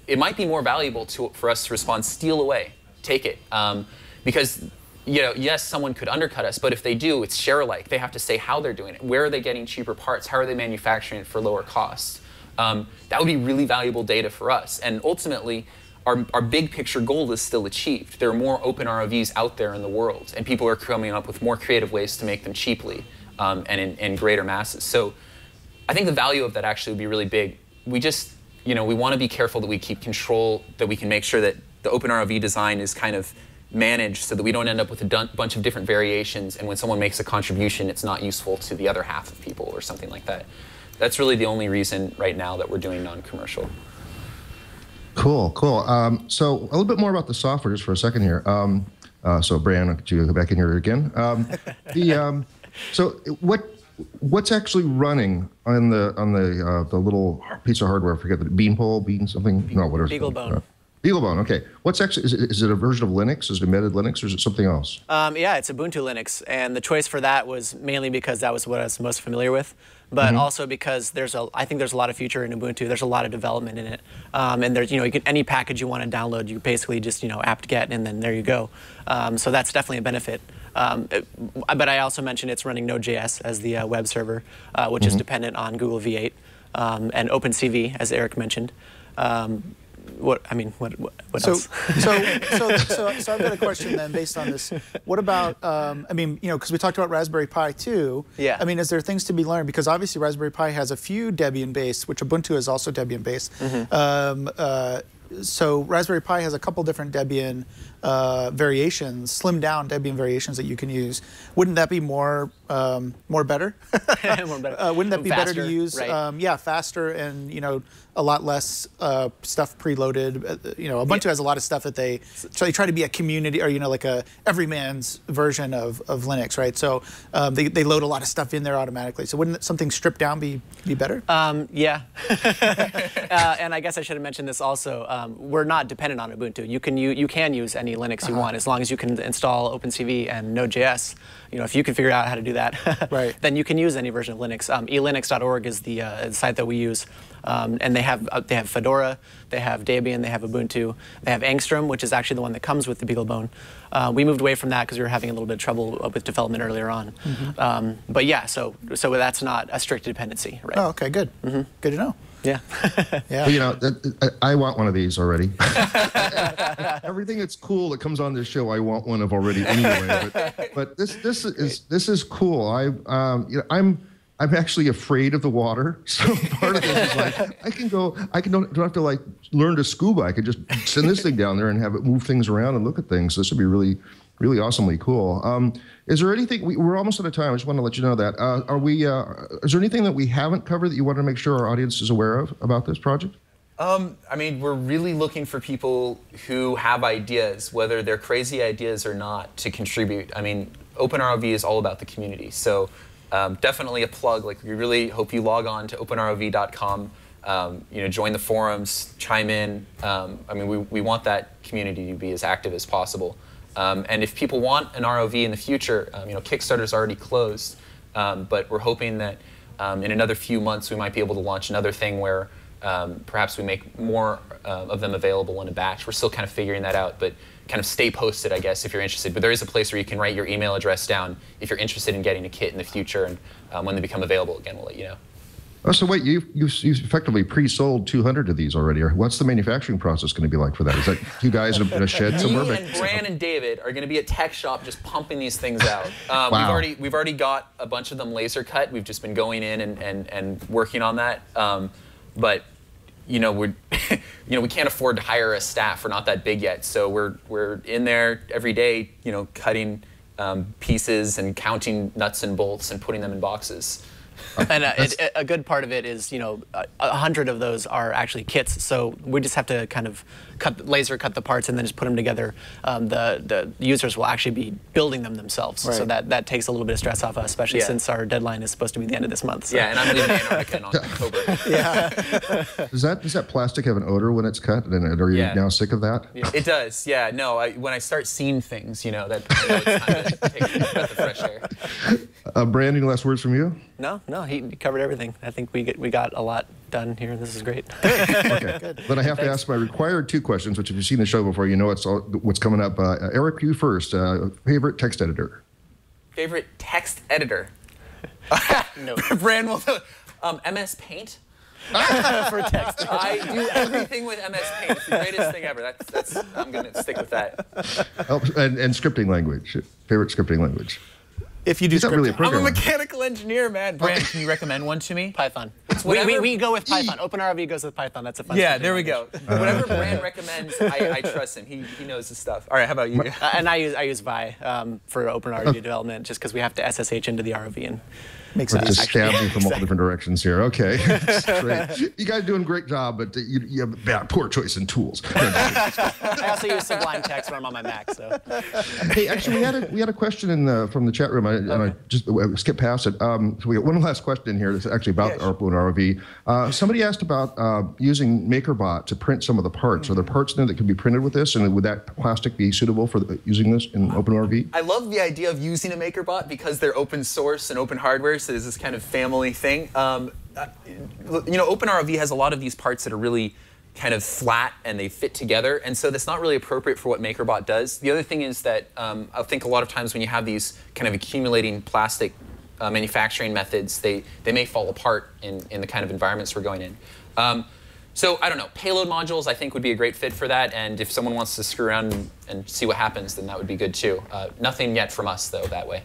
It might be more valuable for us to respond, steal away, take it. Because, yes, someone could undercut us, but if they do, it's share alike. They have to say how they're doing it. Where are they getting cheaper parts? How are they manufacturing it for lower costs? That would be really valuable data for us. And ultimately, our big picture goal is still achieved. There are more open ROVs out there in the world, and people are coming up with more creative ways to make them cheaply and in greater masses. So I think the value of that actually would be really big. We just, we want to be careful that we keep control, that we can make sure that the open ROV design is kind of managed so that we don't end up with a bunch of different variations, and when someone makes a contribution, it's not useful to the other half of people or something like that. That's really the only reason right now that we're doing non-commercial. Cool, cool. So a little bit more about the software just for a second here. So Bran, could you go back in here again? So what's actually running on the little piece of hardware? I forget the bean something. No, whatever. BeagleBone. BeagleBone. Okay. What's actually is it a version of Linux? Is it embedded Linux, or is it something else? Yeah, it's Ubuntu Linux, and the choice for that was mainly because that was what I was most familiar with, but also because I think there's a lot of future in Ubuntu. There's a lot of development in it, and there's any package you want to download, you basically just apt-get, and then there you go. So that's definitely a benefit. But I also mentioned it's running Node.js as the web server, which is dependent on Google V8 and OpenCV, as Eric mentioned. What else? So I've got a question then based on this. What about, because we talked about Raspberry Pi too. Yeah. I mean, is there things to be learned? Because obviously Raspberry Pi has a few Debian-based, which Ubuntu is also Debian-based. So Raspberry Pi has a couple different Debian variations, slimmed down Debian variations that you can use. Wouldn't that be more better? More better. Wouldn't that be faster, better to use? Right. Yeah, faster and a lot less stuff preloaded. Ubuntu has a lot of stuff that they try to be a community or like a everyman's version of Linux, right? So they load a lot of stuff in there automatically. So wouldn't something stripped down be better? Yeah. And I guess I should have mentioned this also. We're not dependent on Ubuntu. You can use any Linux you want as long as you can install OpenCV and Node.js. If you can figure out how to do that, right, then you can use any version of Linux. elinux.org is the site that we use, and they have Fedora, they have Debian, they have Ubuntu, they have Angstrom, which is actually the one that comes with the BeagleBone. We moved away from that because we were having a little bit of trouble with development earlier on. But yeah, so that's not a strict dependency, right? Oh, okay, good. Good to know. Yeah. Yeah. Well, I want one of these already. Everything that's cool that comes on this show, I want one of already anyway. But this is cool. I'm actually afraid of the water. So part of this is like don't have to learn to scuba. I could just send this thing down there and have it move things around and look at things. So this would be really, really awesomely cool. Is there anything, we're almost out of time, I just want to let you know that. Is there anything that we haven't covered that you want to make sure our audience is aware of about this project? We're really looking for people who have ideas, whether they're crazy ideas or not, to contribute. Open ROV is all about the community. So definitely a plug. We really hope you log on to openrov.com, join the forums, chime in. We want that community to be as active as possible. And if people want an ROV in the future, Kickstarter's already closed, but we're hoping that in another few months we might be able to launch another thing where perhaps we make more of them available in a batch. We're still kind of figuring that out, but kind of stay posted, I guess, if you're interested. But there is a place where you can write your email address down if you're interested in getting a kit in the future, and when they become available again, we'll let you know. Oh, so wait, you effectively pre-sold 200 of these already. Or what's the manufacturing process going to be like for that? Is that you guys in a shed somewhere? Me and Bran and David are going to be at Tech Shop just pumping these things out. Wow. We've already got a bunch of them laser cut. We've just been going in and working on that. But we can't afford to hire a staff. We're not that big yet, so we're in there every day, cutting pieces and counting nuts and bolts and putting them in boxes. And a good part of it is, 100 of those are actually kits. So we just have to kind of laser cut the parts and then just put them together. The users will actually be building them themselves. Right. So that takes a little bit of stress off us, especially since our deadline is supposed to be the end of this month. So. Yeah, and I'm leaving Antarctica in October. Yeah. Does that plastic have an odor when it's cut? And are you now sick of that? It does. Yeah. No. When I start seeing things, that I know it's time to take a breath of fresh air. Brand, any last words from you? No, he covered everything. I think we got a lot done here. This is great. Okay. Good. Then I have to ask my required two questions, which if you've seen the show before, you know what's coming up. Eric, you first. Favorite text editor? Favorite text editor? No. Bran will. MS Paint. for text. I do everything with MS Paint. It's the greatest thing ever. I'm going to stick with that. Oh, and scripting language. Favorite scripting language. If you do He's not really a scripting. I'm a programmer. mechanical engineer, man. Bran, can you recommend one to me? Python. whatever- We go with Python. OpenROV goes with Python. That's a fun. Yeah, scripting there we language. go. Whatever Bran recommends, I trust him. He knows his stuff. All right, how about you? And I use Vi for OpenROV development just because we have to SSH into the ROV and Makes Let's sense. just stab me from all different directions here. Okay, that's great. You guys are doing a great job, but you have a bad, poor choice in tools. I also use Sublime Text when I'm on my Mac. So Hey, actually, we had a question from the chat room, and I just skipped past it. So we got one last question in here that's actually about the Open ROV. Somebody asked about using MakerBot to print some of the parts. Are there parts in there that could be printed with this, and would that plastic be suitable for using this in Open ROV? I love the idea of using a MakerBot because they're open source and open hardware, so there's this kind of family thing. Open ROV has a lot of these parts that are really kind of flat and they fit together, and so that's not really appropriate for what MakerBot does. The other thing is that I think a lot of times when you have these kind of accumulating plastic manufacturing methods, they may fall apart in the kind of environments we're going in. So I don't know, payload modules I think would be a great fit for that, and if someone wants to screw around and see what happens, then that would be good too. Nothing yet from us though that way.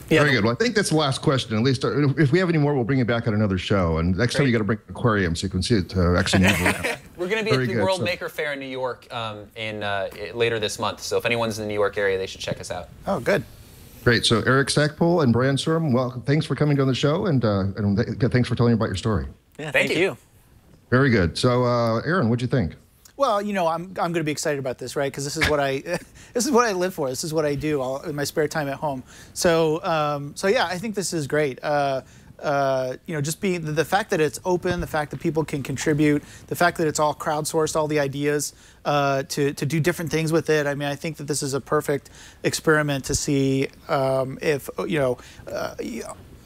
Very good. Well, I think that's the last question. At least if we have any more, we'll bring it back on another show. And next time you got to bring an aquarium so you can see it actually move around. We're going to be at the World Maker Fair in New York later this month, so if anyone's in the New York area, they should check us out. Oh, good. Great. So Eric Stackpole and Bran Soren, well, thanks for coming on the show, and thanks for telling me about your story. yeah, Thank you. Very good. So Aaron, what'd you think? Well, I'm going to be excited about this, right? Because this is what I live for. This is what I do in my spare time at home. So yeah, I think this is great. Just being the fact that it's open, the fact that people can contribute, the fact that it's all crowdsourced, all the ideas to do different things with it. I mean, I think that this is a perfect experiment to see if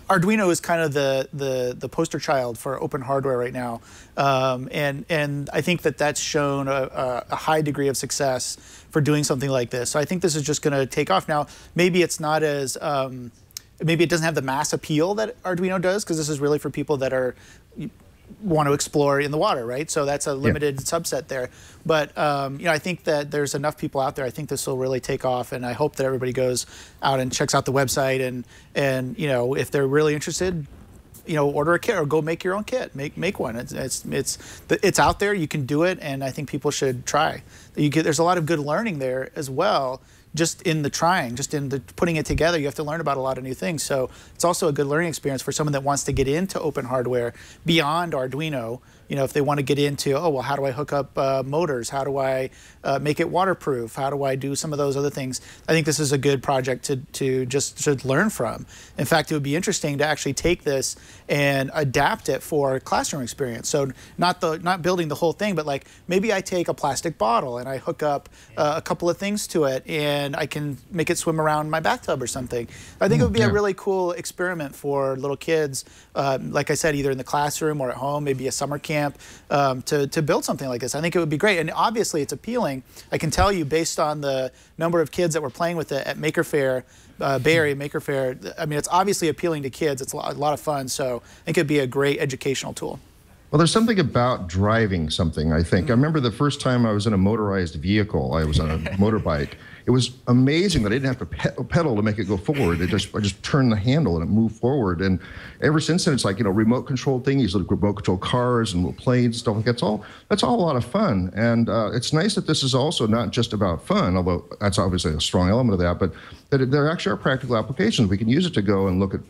Arduino is kind of the poster child for open hardware right now, and I think that that's shown a high degree of success for doing something like this. So I think this is just going to take off. Now, maybe it's not as maybe it doesn't have the mass appeal that Arduino does, because this is really for people that want to explore in the water, right? So that's a limited subset there. But I think that there's enough people out there. I think this will really take off, and I hope that everybody goes out and checks out the website, and if they're really interested, order a kit or go make your own kit. Make one. It's out there. You can do it, and I think people should try. There's a lot of good learning there as well. Just in the trying, just in the putting it together, you have to learn about a lot of new things. So it's also a good learning experience for someone that wants to get into open hardware beyond Arduino. If they want to get into, how do I hook up motors? How do I make it waterproof? How do I do some of those other things? I think this is a good project to learn from. In fact, it would be interesting to actually take this and adapt it for classroom experience. So not building the whole thing, but like maybe I take a plastic bottle and I hook up a couple of things to it, and I can make it swim around my bathtub or something. I think it would be a really cool experiment for little kids, like I said, either in the classroom or at home, maybe a summer camp, to build something like this. I think it would be great, and obviously it's appealing. I can tell you based on the number of kids that were playing with it at Maker Faire, Bay Area Maker Faire, I mean, it's obviously appealing to kids. It's a lot of fun, so I think it'd be a great educational tool. Well, there's something about driving something, I think. I remember the first time I was in a motorized vehicle. I was on a motorbike. It was amazing that I didn't have to pedal to make it go forward. I just turned the handle and it moved forward. And ever since then, it's like, remote control things, like remote control cars and little planes and stuff like that. That's all a lot of fun. And it's nice that this is also not just about fun, although that's obviously a strong element of that, but that there actually are practical applications. We can use it to go and look at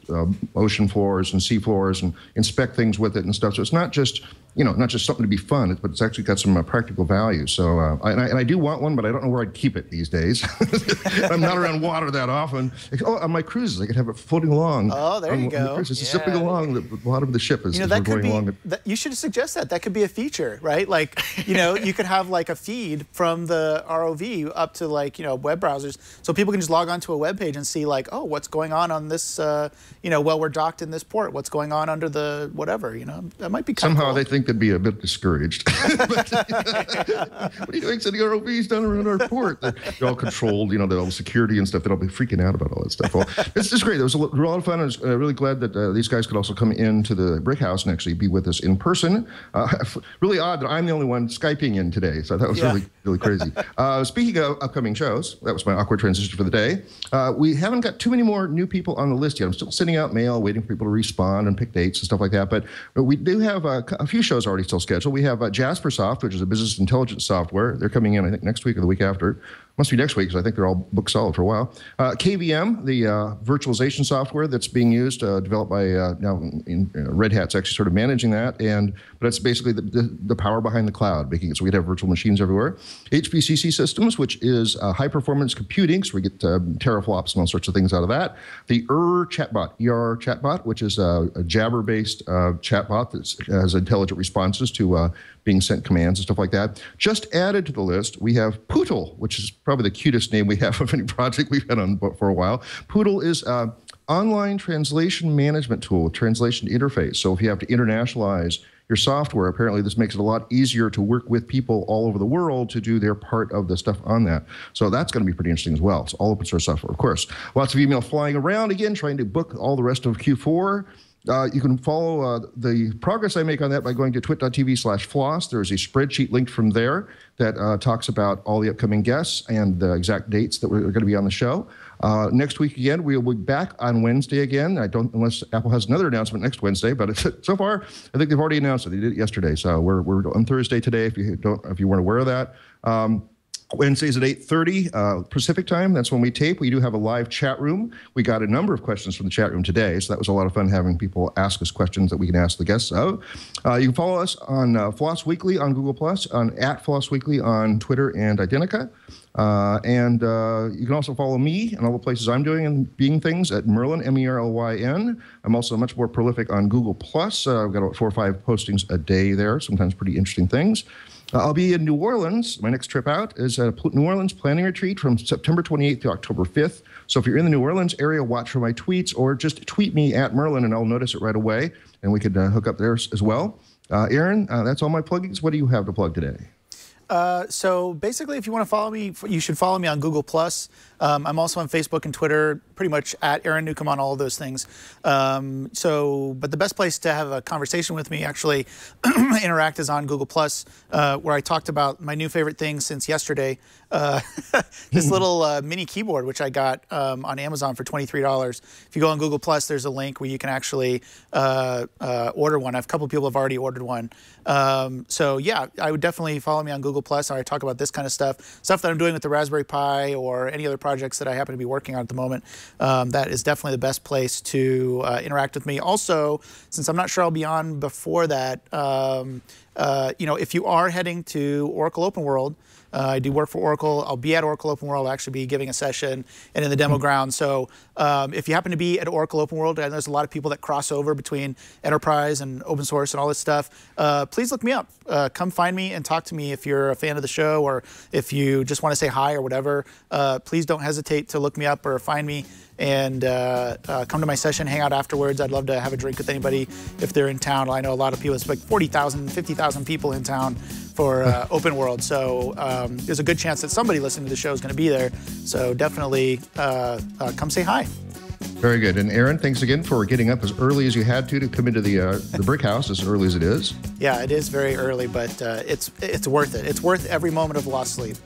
ocean floors and sea floors and inspect things with it and stuff. So it's not just something to be fun, but it's actually got some practical value. So, and I do want one, but I don't know where I'd keep it these days. I'm not around water that often. On my cruises, I could have it floating along. Oh, there you go. It's zipping along the bottom of the ship as that we're going along. You should suggest that. That could be a feature, right? Like, you could have like a feed from the ROV up to web browsers, so people can just log onto a web page and see like, what's going on this, while we're docked in this port, what's going on under the whatever, that might be kind of Somehow cool. they think think they'd be a bit discouraged. But, what are you doing sending ROVs down around our port? They're all controlled, you know, they're all security and stuff. They'll be freaking out about all that stuff. Well, it's just great. It was a lot of fun. I was really glad that these guys could also come into the Brick House and actually be with us in person. Really odd that I'm the only one Skyping in today, so that was really crazy. Speaking of upcoming shows, that was my awkward transition for the day. We haven't got too many more new people on the list yet. I'm still sending out mail, waiting for people to respond and pick dates and stuff like that. But we do have a few shows already still scheduled. We have Jaspersoft, which is a business intelligence software. They're coming in, I think, next week or the week after. Must be next week, because I think they're all booked solid for a while. KVM, the virtualization software that's being used, developed by now Red Hat's actually sort of managing that, but it's basically the power behind the cloud, making it so we have virtual machines everywhere. HPCC Systems, which is high performance computing, so we get teraflops and all sorts of things out of that. The chatbot, which is a Jabber-based chatbot that has intelligent responses to being sent commands and stuff like that. Just added to the list, we have Poodle, which is probably the cutest name we have of any project we've had on for a while. Poodle is an online translation management tool, translation interface. So if you have to internationalize your software, apparently this makes it a lot easier to work with people all over the world to do their part of the stuff on that. So that's going to be pretty interesting as well. It's all open source software, of course. Lots of email flying around again, trying to book all the rest of Q4. You can follow the progress I make on that by going to twit.tv/floss. There's a spreadsheet linked from there that talks about all the upcoming guests and the exact dates that we're going to be on the show. Next week again, we'll be back on Wednesday again. Unless Apple has another announcement next Wednesday, but so far, I think they've already announced it. They did it yesterday, so we're on Thursday today. If you weren't aware of that. Wednesdays at 8:30 Pacific time. That's when we tape. We do have a live chat room. We got a number of questions from the chat room today, so that was a lot of fun having people ask us questions that we can ask the guests of. You can follow us on Floss Weekly on Google+, on @FlossWeekly on Twitter and Identica. And you can also follow me and all the places I'm doing and being things at Merlin, MERLYN. I'm also much more prolific on Google+. I've got about 4 or 5 postings a day there, sometimes pretty interesting things. I'll be in New Orleans. My next trip out is a New Orleans planning retreat from September 28th to October 5th. So if you're in the New Orleans area, watch for my tweets or just tweet me at Merlin and I'll notice it right away. And we could hook up there as well. Aaron, that's all my pluggings. What do you have to plug today? So basically, if you want to follow me, you should follow me on Google+. I'm also on Facebook and Twitter, pretty much at Aaron Newcomb on all of those things. But the best place to have a conversation with me, actually interact, is on Google+, where I talked about my new favorite thing since yesterday, this little mini keyboard, which I got on Amazon for $23. If you go on Google+, there's a link where you can actually order one. A couple of people have already ordered one. So yeah, I would definitely follow me on Google+, where I talk about this kind of stuff that I'm doing with the Raspberry Pi or any other projects that I happen to be working on at the moment. That is definitely the best place to interact with me. Also, since I'm not sure I'll be on before that, if you are heading to Oracle Open World, I do work for Oracle. I'll be at Oracle Open World. I'll actually be giving a session and in the demo ground. So if you happen to be at Oracle Open World, and there's a lot of people that cross over between enterprise and open source and all this stuff, please look me up. Come find me and talk to me if you're a fan of the show or if you just want to say hi or whatever. Please don't hesitate to look me up or find me and come to my session, hang out afterwards. I'd love to have a drink with anybody if they're in town. I know a lot of people, it's like 40,000, 50,000 people in town for Open World. So there's a good chance that somebody listening to the show is going to be there. So definitely come say hi. Very good. And Aaron, thanks again for getting up as early as you had to come into the Brick House, as early as it is. Yeah, it is very early, but it's worth it. It's worth every moment of lost sleep.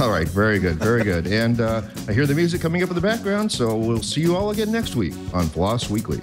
All right, very good, very good. And I hear the music coming up in the background, so we'll see you all again next week on Floss Weekly.